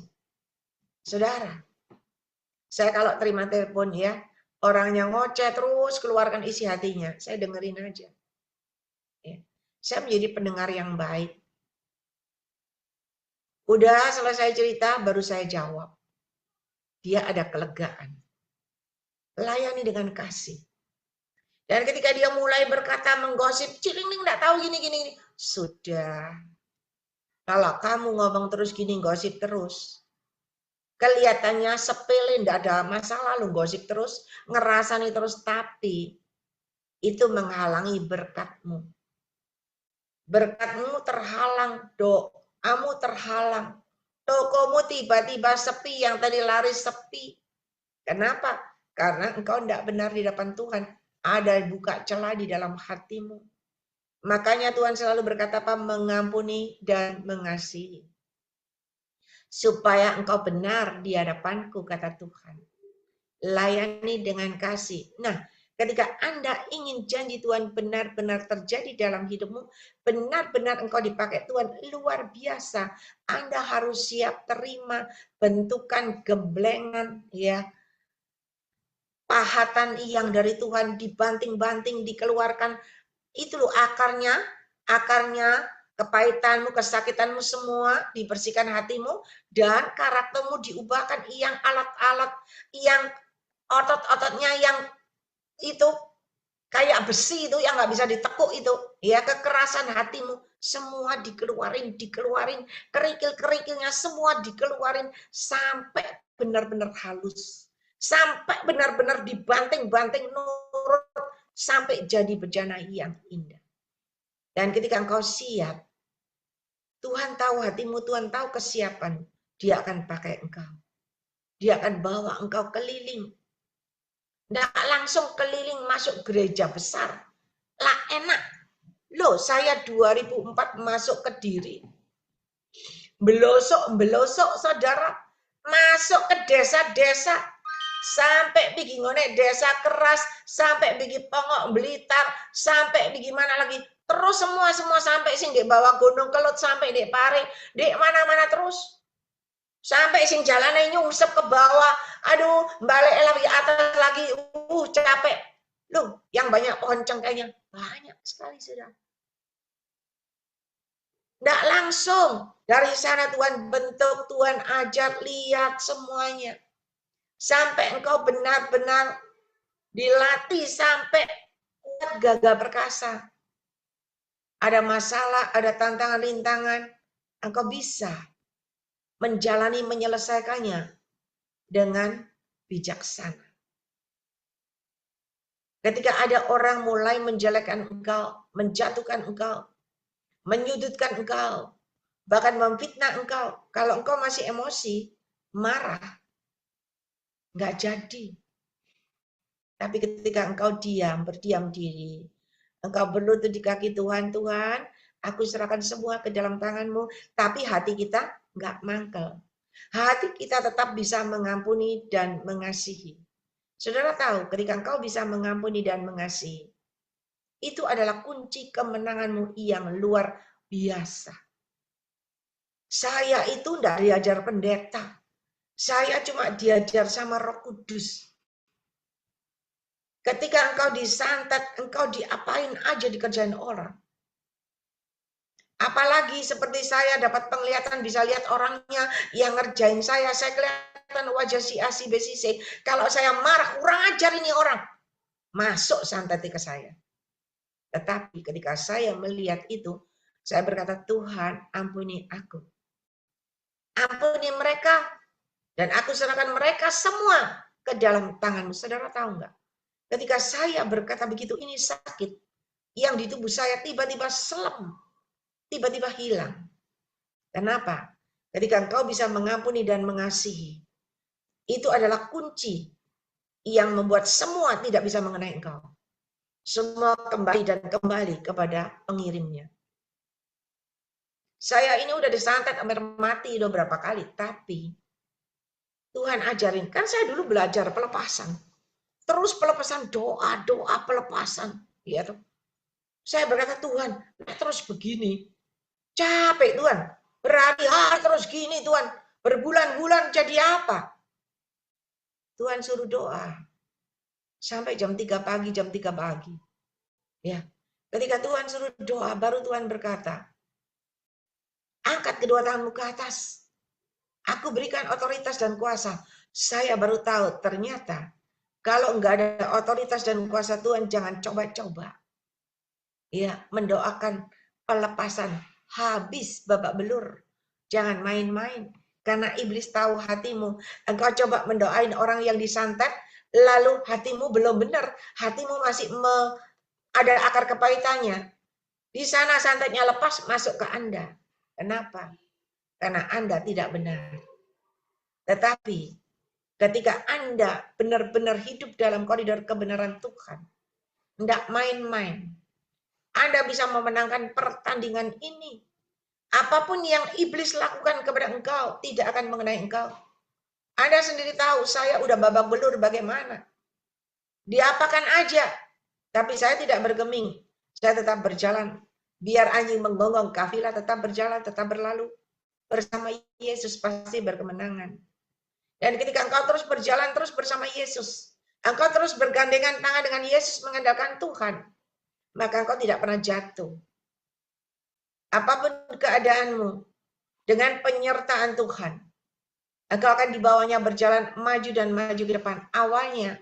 Saudara, saya kalau terima telepon ya, orangnya ngoceh terus keluarkan isi hatinya, saya dengerin aja. Ya. Saya menjadi pendengar yang baik. Udah selesai cerita, baru saya jawab. Dia ada kelegaan. Layani dengan kasih. Dan ketika dia mulai berkata menggosip, Cilingling nggak tahu gini. Sudah. Kalau kamu ngomong terus gini, gosip terus. Kelihatannya sepele, nggak ada masalah, lu gosip terus, ngerasani terus, tapi itu menghalangi berkatmu. Berkatmu terhalang, doamu terhalang. Tokomu tiba-tiba sepi, yang tadi laris sepi. Kenapa? Karena engkau tidak benar di depan Tuhan. Ada buka celah di dalam hatimu. Makanya Tuhan selalu berkata apa? Mengampuni dan mengasihi. Supaya engkau benar di hadapanku, kata Tuhan. Layani dengan kasih. Nah, ketika Anda ingin janji Tuhan benar-benar terjadi dalam hidupmu, benar-benar engkau dipakai Tuhan luar biasa. Anda harus siap terima bentukan gemblengan, ya, pahatan yang dari Tuhan dibanting-banting, dikeluarkan. Itu loh akarnya kepahitanmu, kesakitanmu semua dibersihkan hatimu, dan karaktermu diubahkan yang alat-alat, yang otot-ototnya yang itu kayak besi itu yang nggak bisa ditekuk itu, ya, kekerasan hatimu semua dikeluarin, kerikil-kerikilnya semua dikeluarin sampai benar-benar halus, sampai benar-benar dibanting-banting nurut, sampai jadi bejana yang indah. Dan ketika engkau siap, Tuhan tahu hatimu, Tuhan tahu kesiapan, Dia akan pakai engkau. Dia akan bawa engkau keliling. Nggak langsung keliling masuk gereja besar. Lah enak. Loh, saya 2004 masuk ke Kediri. Belosok, saudara. Masuk ke desa-desa. Sampai pergi ngone desa keras, sampai pergi Pongok Blitar, sampai pergi mana lagi. Terus semua sampai sing di bawah Gunung Kelut, sampai di Pare, di mana-mana terus. Sampai sing jalannya nyungsep ke bawah, aduh, balik lagi atas lagi, capek. Loh, yang banyak pohon cengkehnya banyak sekali sudah. Nggak langsung dari sana Tuhan bentuk, Tuhan ajar, lihat semuanya. Sampai engkau benar-benar dilatih sampai kuat, gagah perkasa. Ada masalah, ada tantangan, rintangan, engkau bisa menjalani, menyelesaikannya dengan bijaksana. Ketika ada orang mulai menjelekkan engkau, menjatuhkan engkau, menyudutkan engkau, bahkan memfitnah engkau, kalau engkau masih emosi, marah, nggak jadi. Tapi ketika engkau diam, berdiam diri, engkau berlutut di kaki Tuhan, Tuhan, aku serahkan semua ke dalam tangan-Mu, tapi hati kita nggak mangkel. Hati kita tetap bisa mengampuni dan mengasihi. Saudara tahu, ketika engkau bisa mengampuni dan mengasihi, itu adalah kunci kemenanganmu yang luar biasa. Saya itu tidak diajar pendeta. Saya cuma diajar sama Roh Kudus. Ketika engkau disantet, engkau diapain aja dikerjain orang. Apalagi seperti saya dapat penglihatan, bisa lihat orangnya yang ngerjain saya kelihatan wajah si A, si B, si C. Kalau saya marah, kurang ajar ini orang. Masuk santet ke saya. Tetapi ketika saya melihat itu, Saya berkata, Tuhan, ampuni aku. Ampuni mereka, dan aku serahkan mereka semua ke dalam tangan-Mu. Saudara tahu nggak? Ketika saya berkata begitu, ini sakit yang di tubuh saya tiba-tiba selem, tiba-tiba hilang. Kenapa? Ketika engkau bisa mengampuni dan mengasihi, itu adalah kunci yang membuat semua tidak bisa mengenai engkau. Semua kembali dan kembali kepada pengirimnya. Saya ini udah disantet hampir mati udah berapa kali, tapi Tuhan ajarin. Kan saya dulu belajar pelepasan. Terus pelepasan, doa pelepasan. Ya tuh. Saya berkata, Tuhan, terus begini. Capek Tuhan. Berhari-hari terus gini Tuhan. Berbulan-bulan jadi apa? Tuhan suruh doa. Sampai jam 3 pagi, jam 3 pagi. Ya. Ketika Tuhan suruh doa, baru Tuhan berkata, angkat kedua tanganmu ke atas. Aku berikan otoritas dan kuasa. Saya baru tahu ternyata kalau enggak ada otoritas dan kuasa Tuhan, jangan coba-coba. Ya, mendoakan pelepasan. Habis babak belur. Jangan main-main. Karena iblis tahu hatimu. Engkau coba mendoain orang yang disantet, lalu hatimu belum benar. Hatimu masih ada akar kepahitannya. Di sana santetnya lepas, masuk ke Anda. Kenapa? Karena Anda tidak benar. Tetapi ketika Anda benar-benar hidup dalam koridor kebenaran Tuhan, tidak main-main, Anda bisa memenangkan pertandingan ini. Apapun yang iblis lakukan kepada engkau, tidak akan mengenai engkau. Anda sendiri tahu, saya udah babak belur bagaimana. Diapakan aja, tapi saya tidak bergeming. Saya tetap berjalan. Biar anjing menggonggong, kafilah tetap berjalan, tetap berlalu. Bersama Yesus pasti berkemenangan. Dan ketika engkau terus berjalan terus bersama Yesus, engkau terus bergandengan tangan dengan Yesus mengandalkan Tuhan, maka engkau tidak pernah jatuh. Apapun keadaanmu, dengan penyertaan Tuhan, engkau akan dibawanya berjalan maju dan maju ke depan. Awalnya,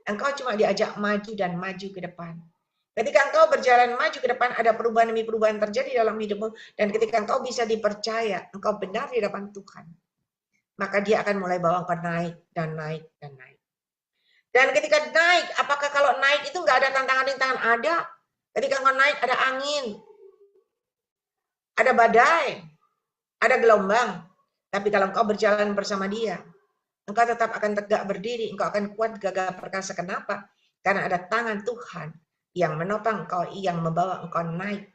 engkau cuma diajak maju dan maju ke depan. Ketika engkau berjalan maju ke depan, ada perubahan demi perubahan terjadi dalam hidupmu. Dan ketika engkau bisa dipercaya, engkau benar di hadapan Tuhan, maka dia akan mulai bawa engkau naik dan naik dan naik. Dan ketika naik, apakah kalau naik itu nggak ada tantangan-tantangan? Ada. Ketika engkau naik, ada angin, ada badai, ada gelombang. Tapi kalau engkau berjalan bersama dia, engkau tetap akan tegak berdiri, engkau akan kuat gagah perkasa. Kenapa? Karena ada tangan Tuhan yang menopang engkau, yang membawa engkau naik.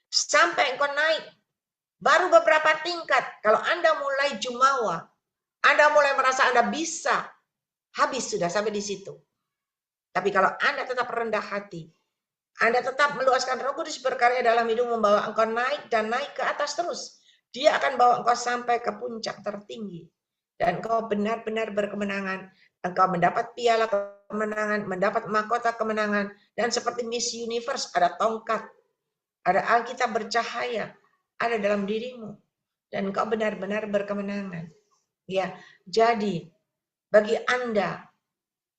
Sampai engkau naik, baru beberapa tingkat. Kalau Anda mulai jumawa, Anda mulai merasa Anda bisa, habis sudah sampai di situ. Tapi kalau Anda tetap rendah hati, Anda tetap meluaskan Roh Kudus berkarya dalam hidup, membawa engkau naik dan naik ke atas terus. Dia akan bawa engkau sampai ke puncak tertinggi. Dan engkau benar-benar berkemenangan. Engkau mendapat piala kemenangan, mendapat mahkota kemenangan. Dan seperti Miss Universe, ada tongkat, ada Alkitab bercahaya, ada dalam dirimu. Dan engkau benar-benar berkemenangan. Ya, jadi bagi Anda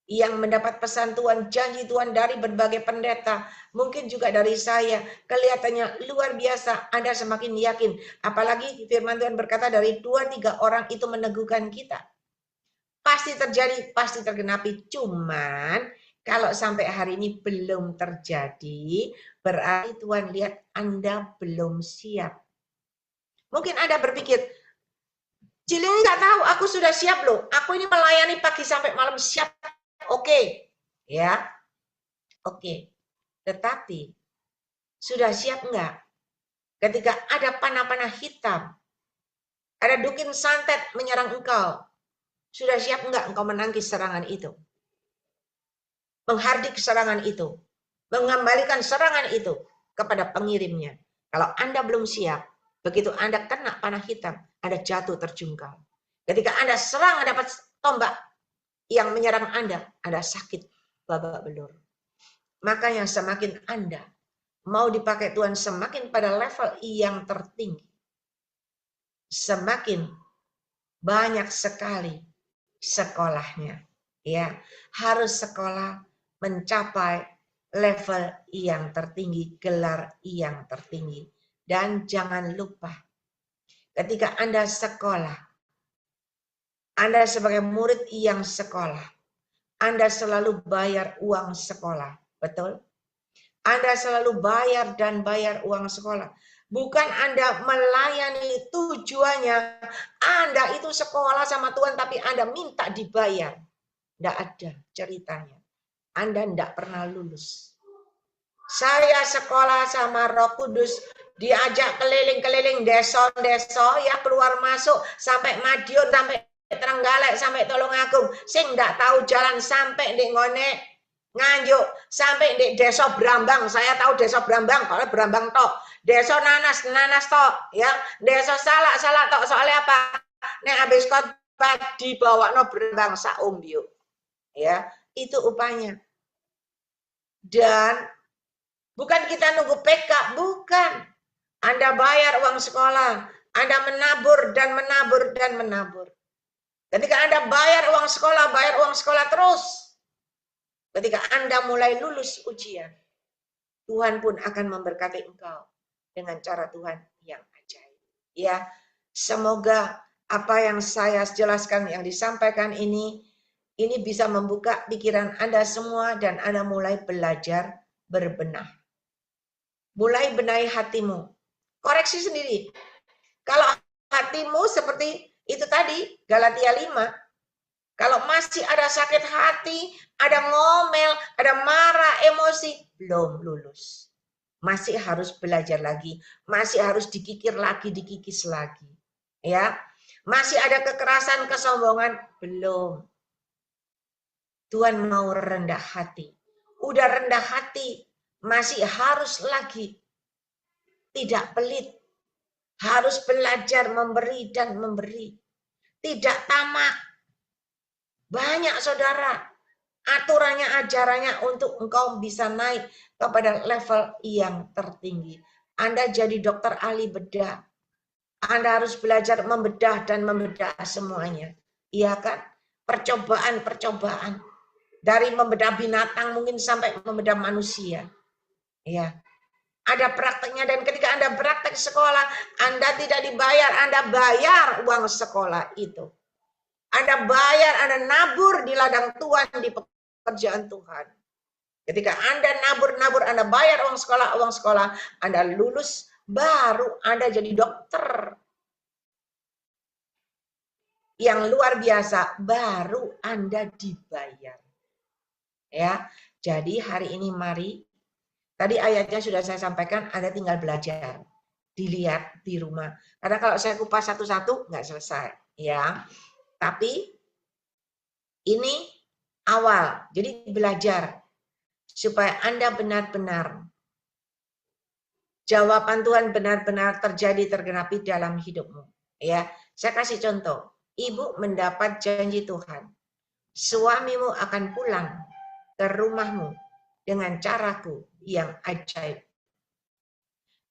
yang mendapat pesan Tuhan, janji Tuhan dari berbagai pendeta, mungkin juga dari saya, kelihatannya luar biasa, Anda semakin yakin. Apalagi firman Tuhan berkata dari 2-3 orang itu meneguhkan kita. Pasti terjadi, pasti tergenapi. Cuman kalau sampai hari ini belum terjadi, berarti Tuhan lihat Anda belum siap. Mungkin Anda berpikir, Ciling nggak tahu, aku sudah siap loh. Aku ini melayani pagi sampai malam siap. Oke, ya, oke. Tetapi sudah siap enggak? Ketika ada panah-panah hitam, ada dukin santet menyerang engkau, sudah siap enggak engkau menangkis serangan itu? Menghardik serangan itu, mengembalikan serangan itu kepada pengirimnya. Kalau Anda belum siap, begitu Anda kena panah hitam, Anda jatuh terjungkal. Ketika Anda serang dapat tombak yang menyerang Anda sakit babak belur. Makanya semakin Anda mau dipakai Tuhan semakin pada level yang tertinggi, semakin banyak sekali sekolahnya. Ya, harus sekolah mencapai level yang tertinggi, gelar yang tertinggi. Dan jangan lupa, ketika Anda sekolah, Anda sebagai murid yang sekolah, Anda selalu bayar uang sekolah. Betul? Anda selalu bayar dan bayar uang sekolah. Bukan Anda melayani, tujuannya Anda itu sekolah sama Tuhan tapi Anda minta dibayar. Tidak ada ceritanya. Anda tidak pernah lulus. Saya sekolah sama Roh Kudus, diajak keliling-keliling desa-desa, ya keluar masuk sampai Madiun, sampai Trenggalek, sampai Tulungagung. Sing ndak tahu jalan sampai di ngone Nganjuk, sampai di desa Brambang. Saya tahu desa Brambang, kalau Brambang tok. Desa Nanas tok, ya. Desa Salak tok. Soalnya apa? Nek habis khotbah dibawa no Brambang saumbiu. Ya, itu upahnya. Dan bukan kita nunggu PK, bukan. Anda bayar uang sekolah, Anda menabur dan menabur dan menabur. Ketika Anda bayar uang sekolah terus. Ketika Anda mulai lulus ujian, Tuhan pun akan memberkati engkau dengan cara Tuhan yang ajaib. Ya, semoga apa yang saya jelaskan, yang disampaikan ini bisa membuka pikiran Anda semua dan Anda mulai belajar berbenah. Mulai benahi hatimu. Koreksi sendiri. Kalau hatimu seperti itu tadi, Galatia 5, kalau masih ada sakit hati, ada ngomel, ada marah, emosi, belum lulus. Masih harus belajar lagi, masih harus dikikir lagi, dikikis lagi. Ya, masih ada kekerasan, kesombongan, belum. Tuhan mau rendah hati. Udah rendah hati, masih harus lagi. Tidak pelit. Harus belajar memberi dan memberi. Tidak tamak. Banyak saudara, aturannya, ajarannya untuk engkau bisa naik kepada level yang tertinggi. Anda jadi dokter ahli bedah. Anda harus belajar membedah dan membedah semuanya. Iya kan? Percobaan. Dari membedah binatang mungkin sampai membedah manusia. Iya. Ada prakteknya, dan ketika Anda praktek sekolah, Anda tidak dibayar, Anda bayar uang sekolah itu. Anda bayar, Anda nabur di ladang Tuhan, di pekerjaan Tuhan. Ketika Anda nabur, Anda bayar uang sekolah, Anda lulus, baru Anda jadi dokter. Yang luar biasa, baru Anda dibayar. Ya, jadi hari ini mari, tadi ayatnya sudah saya sampaikan, Anda tinggal belajar. Dilihat di rumah. Karena kalau saya kupas satu-satu, nggak selesai. Ya, tapi ini awal, jadi belajar supaya Anda benar-benar jawaban Tuhan benar-benar terjadi, tergenapi dalam hidupmu. Ya, saya kasih contoh. Ibu mendapat janji Tuhan, suamimu akan pulang ke rumahmu dengan caraku yang ajaib.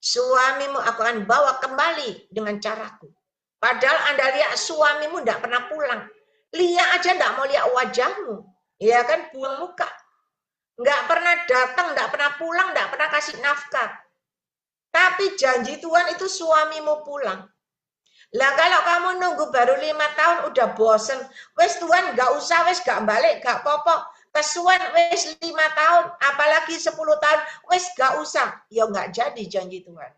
Suamimu akan bawa kembali dengan caraku. Padahal Anda lihat suamimu tidak pernah pulang. Lihat aja tidak mau lihat wajahmu. Ya kan, buang muka. Nggak pernah datang, nggak pernah pulang, nggak pernah kasih nafkah. Tapi janji Tuhan itu suamimu pulang. Lah kalau kamu nunggu baru 5 tahun udah bosen. Wes Tuhan nggak usah, wes nggak balik, nggak popok. Kesuan wes 5 tahun, apalagi 10 tahun, wes nggak usah. Ya nggak jadi janji Tuhan.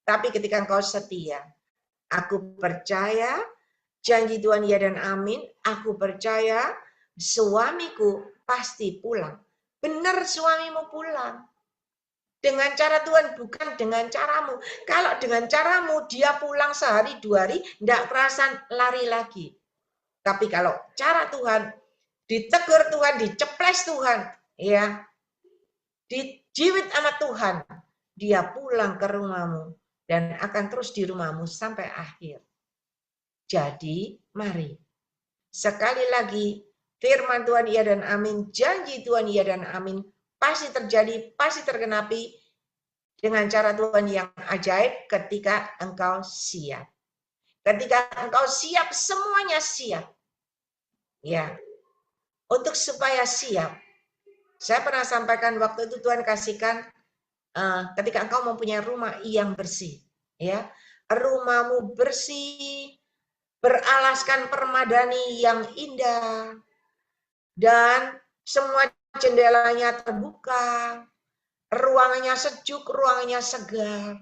Tapi ketika engkau setia, aku percaya janji Tuhan ya dan amin. Aku percaya suamiku pasti pulang. Benar suamimu pulang. Dengan cara Tuhan, bukan dengan caramu. Kalau dengan caramu, dia pulang sehari, 2 hari, tidak perasan lari lagi. Tapi kalau cara Tuhan, ditegur Tuhan, diceples Tuhan, ya, dijiwit sama Tuhan, dia pulang ke rumahmu dan akan terus di rumahmu sampai akhir. Jadi, mari. Sekali lagi, firman Tuhan iya dan amin, janji Tuhan iya dan amin, pasti terjadi, pasti tergenapi dengan cara Tuhan yang ajaib ketika engkau siap. Ketika engkau siap, semuanya siap. Ya. Untuk supaya siap. Saya pernah sampaikan waktu itu Tuhan kasihkan ketika engkau mempunyai rumah yang bersih, ya, rumahmu bersih, beralaskan permadani yang indah, dan semua jendelanya terbuka, ruangannya sejuk, ruangannya segar,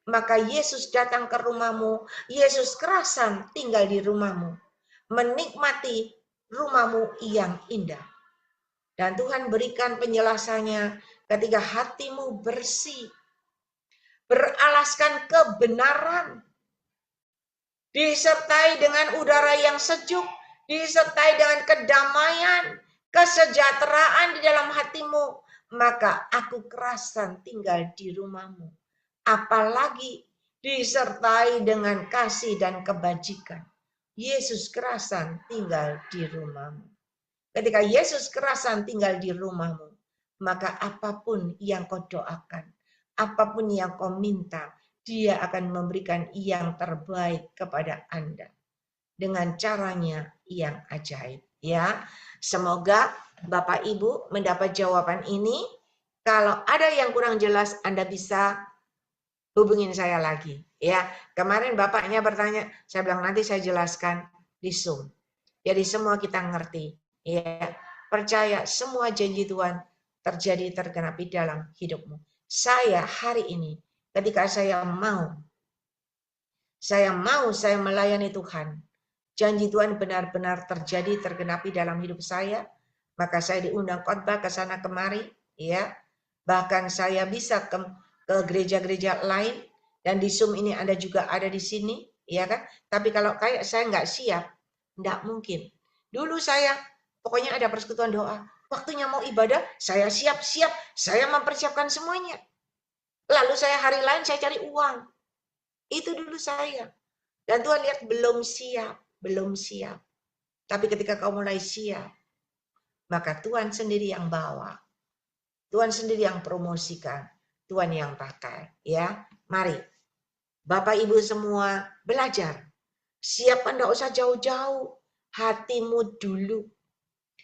maka Yesus datang ke rumahmu, Yesus kerasan tinggal di rumahmu, menikmati rumahmu yang indah. Dan Tuhan berikan penjelasannya, ketika hatimu bersih, beralaskan kebenaran, disertai dengan udara yang sejuk, disertai dengan kedamaian, kesejahteraan di dalam hatimu, maka aku kerasan tinggal di rumahmu. Apalagi disertai dengan kasih dan kebajikan. Yesus kerasan tinggal di rumahmu. Ketika Yesus kerasan tinggal di rumahmu, maka apapun yang kau doakan, apapun yang kau minta, Dia akan memberikan yang terbaik kepada Anda dengan caranya yang ajaib. Ya, semoga Bapak Ibu mendapat jawaban ini. Kalau ada yang kurang jelas, Anda bisa hubungin saya lagi. Ya, kemarin bapaknya bertanya, saya bilang nanti saya jelaskan di Zoom. Jadi semua kita ngerti. Ya, percaya semua janji Tuhan terjadi tergenapi dalam hidupmu. Saya hari ini, ketika saya melayani Tuhan, janji Tuhan benar-benar terjadi tergenapi dalam hidup saya, maka saya diundang khotbah ke sana kemari, ya. Bahkan saya bisa ke gereja-gereja lain, dan di Zoom ini Anda juga ada di sini, ya kan? Tapi kalau kayak saya nggak siap, nggak mungkin. Dulu saya pokoknya ada persekutuan doa, waktunya mau ibadah, saya siap-siap, saya mempersiapkan semuanya. Lalu saya hari lain saya cari uang. Itu dulu saya. Dan Tuhan lihat belum siap. Tapi ketika kau mulai siap, maka Tuhan sendiri yang bawa. Tuhan sendiri yang promosikan. Tuhan yang pakai. Ya, mari. Bapak Ibu semua belajar. Siapkan, tidak usah jauh-jauh. Hatimu dulu.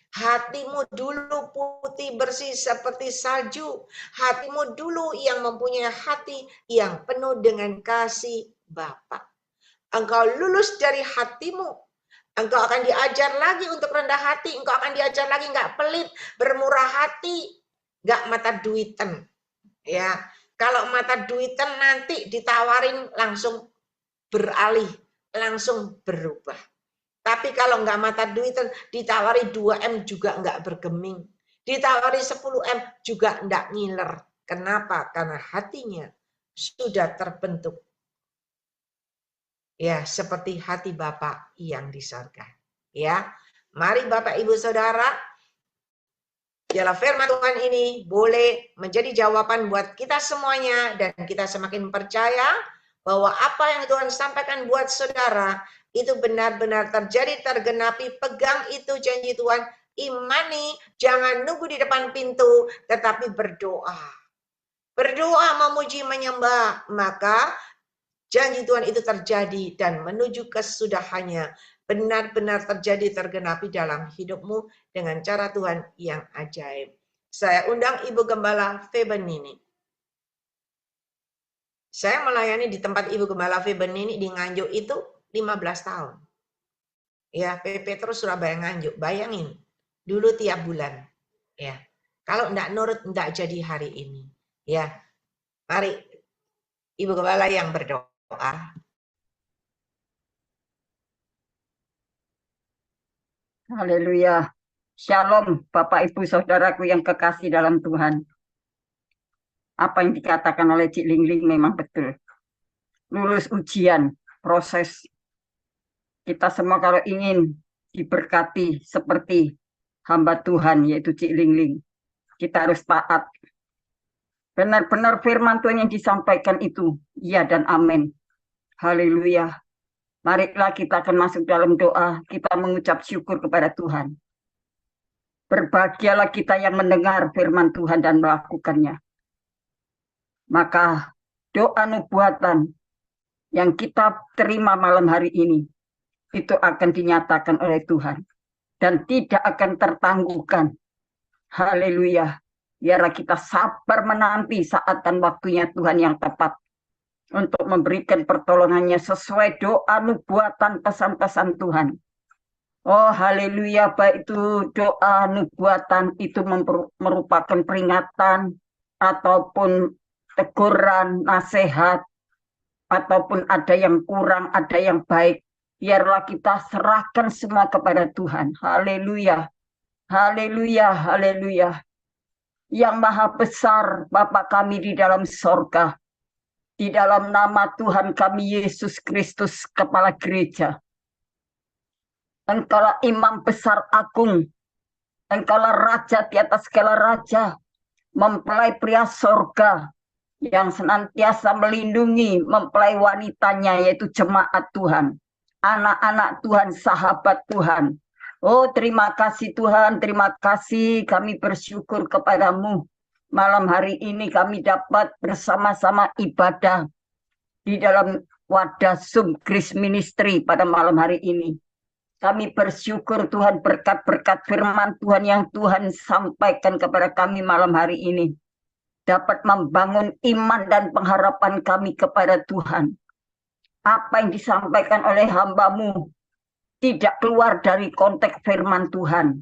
Hatimu dulu putih bersih seperti salju. Hatimu dulu yang mempunyai hati yang penuh dengan kasih Bapa. Engkau lulus dari hatimu. Engkau akan diajar lagi untuk rendah hati. Engkau akan diajar lagi nggak pelit, bermurah hati, nggak mata duitan. Ya, kalau mata duitan nanti ditawarin langsung beralih, langsung berubah. Tapi kalau nggak mata duitan, ditawari 2M juga nggak bergeming. Ditawari 10M juga nggak ngiler. Kenapa? Karena hatinya sudah terbentuk. Ya, seperti hati Bapa yang di surga. Ya, mari Bapak Ibu Saudara, biarlah firman Tuhan ini boleh menjadi jawaban buat kita semuanya, dan kita semakin percaya bahwa apa yang Tuhan sampaikan buat saudara itu benar-benar terjadi, tergenapi. Pegang itu janji Tuhan, imani, jangan nunggu di depan pintu, tetapi berdoa. Berdoa, memuji, menyembah, maka janji Tuhan itu terjadi dan menuju kesudahannya, benar-benar terjadi tergenapi dalam hidupmu dengan cara Tuhan yang ajaib. Saya undang Ibu Gembala Febenini. Saya melayani di tempat Ibu Gembala Febenini di Nganjuk itu 15 tahun. Ya, PP terus Surabaya Nganjuk. Bayangin, dulu tiap bulan. Ya, kalau enggak nurut, enggak jadi hari ini. Ya, mari Ibu Gembala yang berdoa. Haleluya. Shalom Bapak Ibu Saudaraku yang kekasih dalam Tuhan. Apa yang dikatakan oleh Cik Lingling memang betul. Lulus ujian, proses. Kita semua kalau ingin diberkati seperti hamba Tuhan yaitu Cik Lingling, kita harus taat. Benar-benar firman Tuhan yang disampaikan itu, ya dan amin. Haleluya. Marilah kita akan masuk dalam doa, kita mengucap syukur kepada Tuhan. Berbahagialah kita yang mendengar firman Tuhan dan melakukannya. Maka doa nubuatan yang kita terima malam hari ini, itu akan dinyatakan oleh Tuhan. Dan tidak akan tertangguhkan. Haleluya. Biarlah kita sabar menanti saat dan waktunya Tuhan yang tepat untuk memberikan pertolongannya sesuai doa nubuatan pesan-pesan Tuhan. Oh haleluya, baik itu doa nubuatan itu merupakan peringatan ataupun teguran, nasihat, ataupun ada yang kurang, ada yang baik. Biarlah kita serahkan semua kepada Tuhan. Haleluya, haleluya, haleluya. Yang maha besar Bapa kami di dalam sorga, di dalam nama Tuhan kami Yesus Kristus, Kepala Gereja. Engkaulah Imam Besar Agung, Engkaulah Raja di atas segala raja, mempelai pria sorga, yang senantiasa melindungi, mempelai wanitanya, yaitu jemaat Tuhan, anak-anak Tuhan, sahabat Tuhan. Oh terima kasih Tuhan, terima kasih, kami bersyukur kepadamu. Malam hari ini kami dapat bersama-sama ibadah di dalam wadah Zoom Grace Ministry pada malam hari ini. Kami bersyukur Tuhan berkat-berkat firman Tuhan yang Tuhan sampaikan kepada kami malam hari ini dapat membangun iman dan pengharapan kami kepada Tuhan. Apa yang disampaikan oleh hamba-Mu tidak keluar dari konteks firman Tuhan.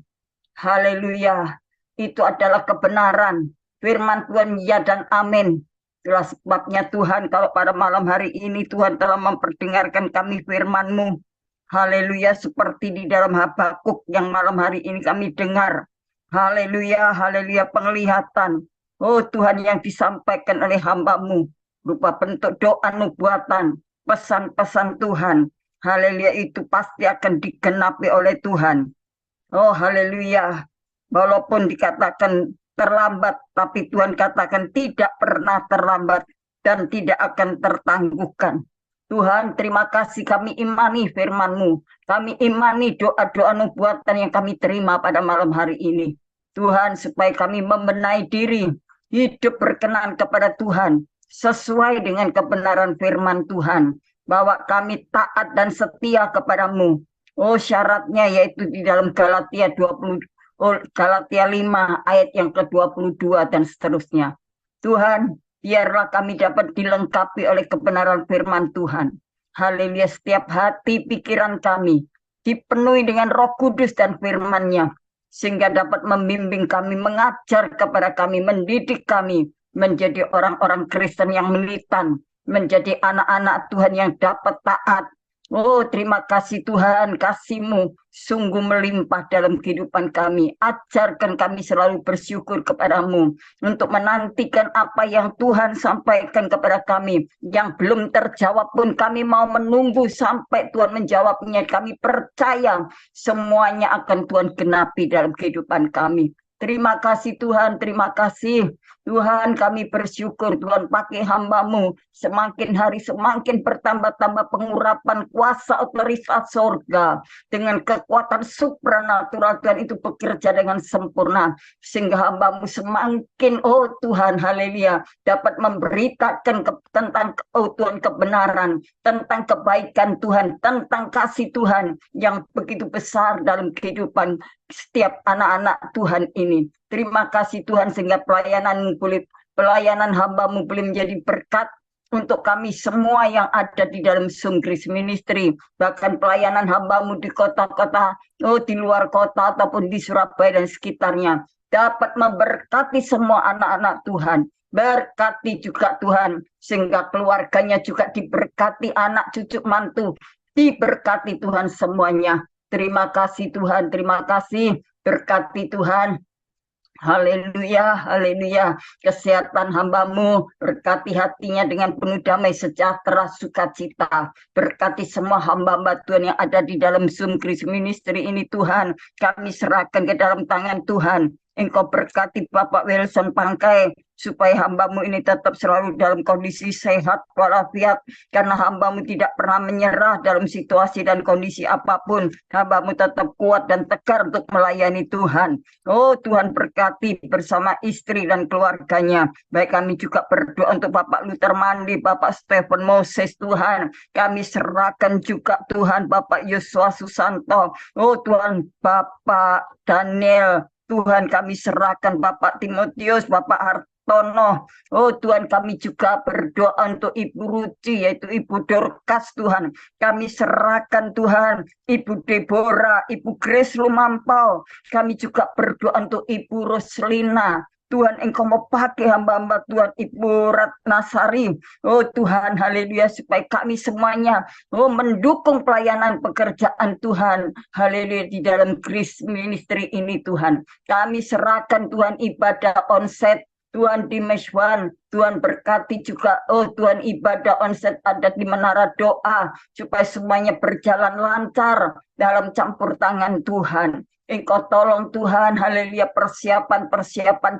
Haleluya. Itu adalah kebenaran. Firman Tuhan ya dan amin. Itulah sebabnya Tuhan, kalau pada malam hari ini Tuhan telah memperdengarkan kami firman-Mu. Haleluya, seperti di dalam Habakuk yang malam hari ini kami dengar. Haleluya, haleluya, penglihatan. Oh Tuhan, yang disampaikan oleh hamba-Mu berupa bentuk doa nubuatan, pesan-pesan Tuhan. Haleluya, itu pasti akan digenapi oleh Tuhan. Oh haleluya. Walaupun dikatakan terlambat, tapi Tuhan katakan tidak pernah terlambat dan tidak akan tertangguhkan. Tuhan, terima kasih, kami imani firman-Mu. Kami imani doa-doa nubuatan yang kami terima pada malam hari ini. Tuhan, supaya kami membenahi diri, hidup berkenan kepada Tuhan, sesuai dengan kebenaran firman Tuhan, bahwa kami taat dan setia kepadamu. Oh syaratnya yaitu di dalam Galatia 20, Galatia 5 ayat yang ke-22 dan seterusnya. Tuhan, biarlah kami dapat dilengkapi oleh kebenaran firman Tuhan. Haleluya, setiap hati pikiran kami dipenuhi dengan Roh Kudus dan firman-Nya, sehingga dapat membimbing kami, mengajar kepada kami, mendidik kami menjadi orang-orang Kristen yang militan, menjadi anak-anak Tuhan yang dapat taat. Oh terima kasih Tuhan, kasih-Mu sungguh melimpah dalam kehidupan kami. Ajarkan kami selalu bersyukur kepadamu untuk menantikan apa yang Tuhan sampaikan kepada kami. Yang belum terjawab pun kami mau menunggu sampai Tuhan menjawabnya. Kami percaya semuanya akan Tuhan genapi dalam kehidupan kami. Terima kasih Tuhan, terima kasih. Tuhan, kami bersyukur Tuhan pakai hamba-Mu semakin hari semakin bertambah-tambah pengurapan kuasa otoritas sorga dengan kekuatan supranatural. Tuhan itu bekerja dengan sempurna sehingga hamba-Mu semakin, oh Tuhan, haleluya, dapat memberitakan tentang, oh Tuhan, kebenaran, tentang kebaikan Tuhan, tentang kasih Tuhan yang begitu besar dalam kehidupan setiap anak-anak Tuhan ini. Terima kasih Tuhan, sehingga pelayanan hamba-Mu boleh menjadi berkat untuk kami semua yang ada di dalam Zoom Grace Ministry, bahkan pelayanan hamba-Mu di kota-kota, oh di luar kota ataupun di Surabaya dan sekitarnya, dapat memberkati semua anak-anak Tuhan. Berkati juga Tuhan, sehingga keluarganya juga diberkati, anak cucu mantu diberkati Tuhan semuanya. Terima kasih Tuhan, terima kasih, berkati Tuhan. Haleluya, haleluya. Kesehatan hamba-Mu, berkati hatinya dengan penuh damai, sejahtera, sukacita. Berkati semua hamba-hamba Tuhan yang ada di dalam Zoom Grace Ministry ini Tuhan. Kami serahkan ke dalam tangan Tuhan. Engkau berkati Bapak Wilson Pangkai, supaya hamba-Mu ini tetap selalu dalam kondisi sehat walafiat, karena hamba-Mu tidak pernah menyerah dalam situasi dan kondisi apapun. Hamba-Mu tetap kuat dan tegar untuk melayani Tuhan. Oh Tuhan, berkati bersama istri dan keluarganya. Baik, kami juga berdoa untuk Bapak Luther Mandi, Bapak Stephen Moses Tuhan. Kami serahkan juga Tuhan Bapak Yosua Susanto. Oh Tuhan, Bapak Daniel Tuhan kami serahkan Bapak Timotius, Bapak Hartono. Oh Tuhan, kami juga berdoa untuk Ibu Ruci, yaitu Ibu Dorcas Tuhan. Kami serahkan Tuhan, Ibu Deborah, Ibu Grace Lumampau. Kami juga berdoa untuk Ibu Roslina. Tuhan, Engkau mau pakai hamba-hamba Tuhan, Ibu Ratnasari. Oh Tuhan, haleluya, supaya kami semuanya mendukung pelayanan pekerjaan Tuhan. Haleluya, di dalam Grace Ministry ini Tuhan. Kami serahkan Tuhan ibadah onset Tuhan di Meswan, Tuhan berkati juga, oh Tuhan ibadah onset ada di Menara Doa, supaya semuanya berjalan lancar dalam campur tangan Tuhan. Engkau tolong Tuhan, haleluya, persiapan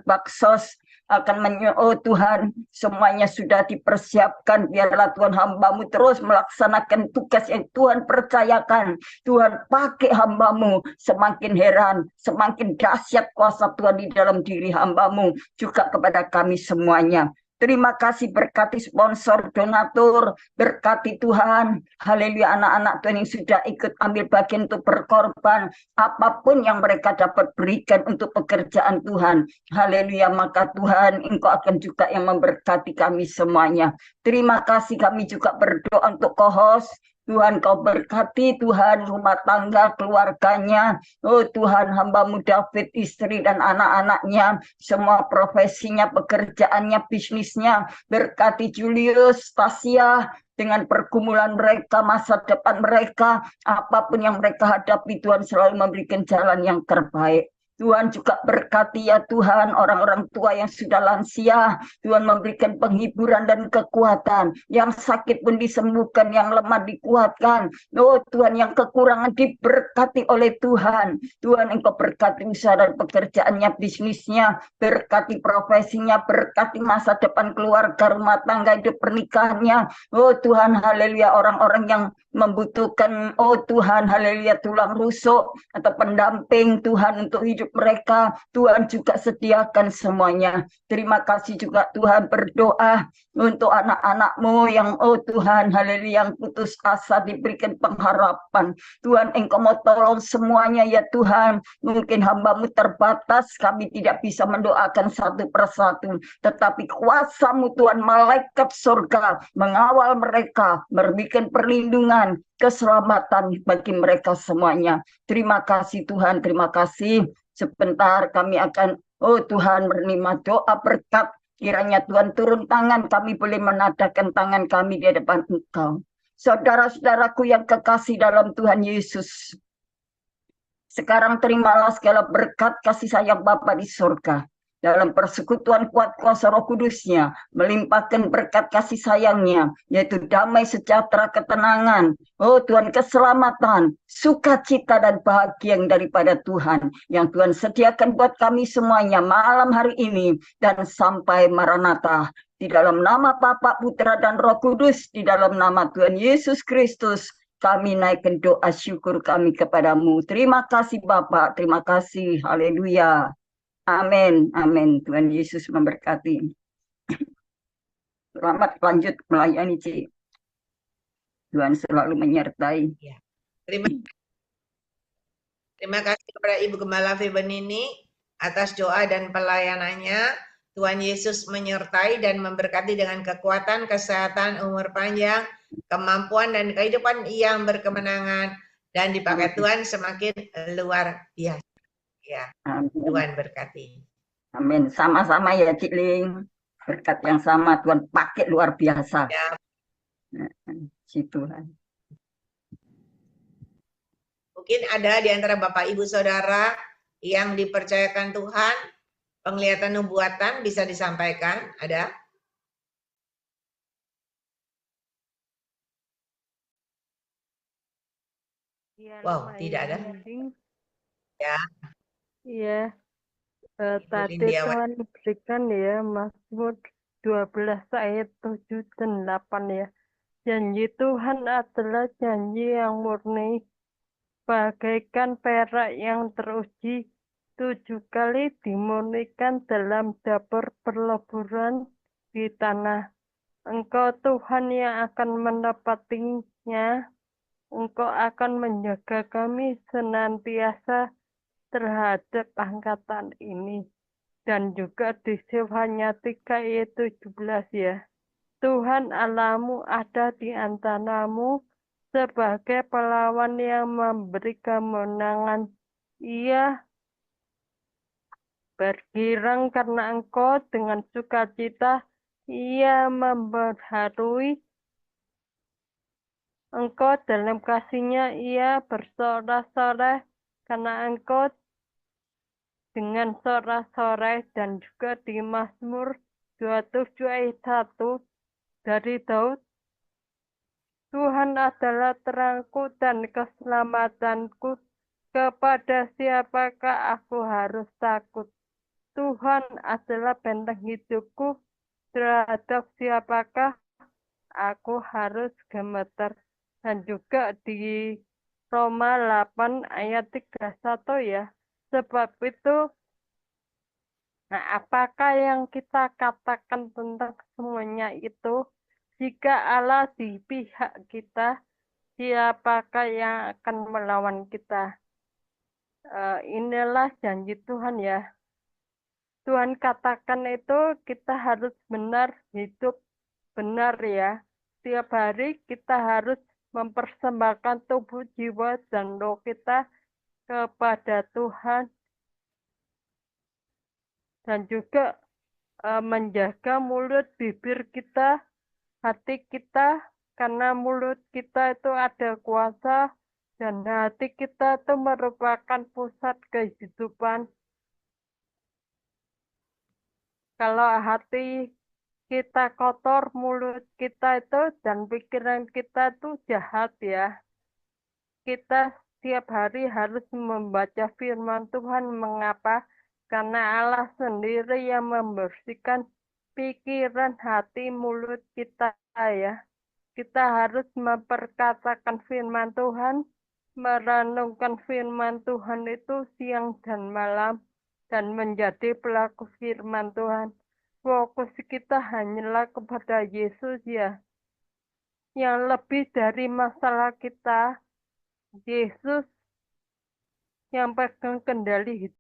baksos akan oh Tuhan, semuanya sudah dipersiapkan. Biarlah Tuhan hamba-Mu terus melaksanakan tugas yang Tuhan percayakan. Tuhan pakai hamba-Mu, semakin heran, semakin dahsyat kuasa Tuhan di dalam diri hamba-Mu, juga kepada kami semuanya. Terima kasih, berkati sponsor, donatur, berkati Tuhan, haleluya, anak-anak Tuhan yang sudah ikut ambil bagian untuk berkorban, apapun yang mereka dapat berikan untuk pekerjaan Tuhan, haleluya, maka Tuhan Engkau akan juga yang memberkati kami semuanya. Terima kasih, kami juga berdoa untuk co-host. Tuhan Kau berkati Tuhan rumah tangga keluarganya. Oh Tuhan, hamba-Mu David, istri dan anak-anaknya, semua profesinya, pekerjaannya, bisnisnya. Berkati Julius, Stasia, dengan pergumulan mereka, masa depan mereka, apapun yang mereka hadapi, Tuhan selalu memberikan jalan yang terbaik. Tuhan juga berkati ya Tuhan orang-orang tua yang sudah lansia. Tuhan memberikan penghiburan dan kekuatan. Yang sakit pun disembuhkan, yang lemah dikuatkan. Oh Tuhan, yang kekurangan diberkati oleh Tuhan. Tuhan Engkau berkati usaha dan pekerjaannya, bisnisnya, berkati profesinya, berkati masa depan keluarga, rumah tangga, hidup pernikahannya. Oh Tuhan, haleluya, orang-orang yang membutuhkan, oh Tuhan, haleluya, tulang rusuk atau pendamping Tuhan untuk hidup mereka, Tuhan juga sediakan semuanya. Terima kasih juga Tuhan, berdoa untuk anak-anak-Mu yang, oh Tuhan, haleluya, yang putus asa, diberikan pengharapan. Tuhan, Engkau mau tolong semuanya ya Tuhan. Mungkin hamba-Mu terbatas, kami tidak bisa mendoakan satu persatu, tetapi kuasa-Mu Tuhan, malaikat surga mengawal mereka, memberikan perlindungan, keselamatan bagi mereka semuanya. Terima kasih Tuhan, terima kasih. Sebentar kami akan, oh Tuhan, menerima doa berkat. Kiranya Tuhan turun tangan, kami boleh menadahkan tangan kami di depan Engkau. Saudara-saudaraku yang kekasih dalam Tuhan Yesus, sekarang terimalah segala berkat kasih sayang Bapa di surga. Dalam persekutuan kuat kuasa Roh Kudusnya, melimpahkan berkat kasih sayangnya, yaitu damai, sejahtera, ketenangan, oh Tuhan, keselamatan, sukacita dan bahagia yang daripada Tuhan, yang Tuhan sediakan buat kami semuanya malam hari ini, dan sampai Maranatha. Di dalam nama Bapa, Putra, dan Roh Kudus, di dalam nama Tuhan Yesus Kristus, kami naikkan doa syukur kami kepadamu. Terima kasih Bapak, terima kasih. Haleluya. Amin, amin. Tuhan Yesus memberkati. Selamat lanjut melayani, Ci. Tuhan selalu menyertai. Ya. Terima kasih kepada Ibu Gembala Febenini atas doa dan pelayanannya. Tuhan Yesus menyertai dan memberkati dengan kekuatan, kesehatan, umur panjang, kemampuan dan kehidupan yang berkemenangan, dan dipakai Tuhan semakin luar biasa. Ya, amin. Tuhan berkati. Amin. Sama-sama ya Cik Ling. Berkat yang sama Tuhan pakai luar biasa. Ya. Si Tuhan. Mungkin ada di antara Bapak Ibu Saudara yang dipercayakan Tuhan penglihatan nubuatan, bisa disampaikan? Ada? Ya, wow, tidak ada. Ya. Iya. Tadi Tuhan berikan ya Mazmur 12 ayat 7 dan 8 ya. Janji Tuhan adalah janji yang murni, bagaikan perak yang teruji, 7 kali dimurnikan dalam dapur peleburan di tanah. Engkau Tuhan yang akan menepatinya. Engkau akan menjaga kami senantiasa terhadap angkatan ini. Dan juga di Sefanya 3 ayat 17 ya. Tuhan Allahmu ada di antaramu sebagai pahlawan yang memberi kemenangan. Ia bergirang karena engkau dengan sukacita. Ia memperbarui engkau dalam kasihnya. Ia bersorak-sorai karena engkau dengan sorak-sorai. Dan juga di Mazmur 27 ayat 1 dari Daud. Tuhan adalah terangku dan keselamatanku. Kepada siapakah aku harus takut? Tuhan adalah benteng hidupku. Terhadap siapakah aku harus gemetar? Dan juga di Roma 8 ayat 31 ya. Sebab itu, nah apakah yang kita katakan tentang semuanya itu? Jika Allah di pihak kita, siapakah yang akan melawan kita? Inilah janji Tuhan ya. Tuhan katakan itu kita harus benar, hidup benar ya. Tiap hari kita harus mempersembahkan tubuh, jiwa, dan roh kita kepada Tuhan. Dan juga menjaga mulut, bibir kita, hati kita, karena mulut kita itu ada kuasa, dan hati kita itu merupakan pusat kehidupan. Kalau hati kita kotor, mulut kita itu dan pikiran kita itu jahat ya. Kita setiap hari harus membaca firman Tuhan. Mengapa? Karena Allah sendiri yang membersihkan pikiran, hati, mulut kita ya. Kita harus memperkatakan firman Tuhan, merenungkan firman Tuhan itu siang dan malam, dan menjadi pelaku firman Tuhan. Fokus kita hanyalah kepada Yesus ya. Yang lebih dari masalah kita, Yesus yang pegang kendali hidup.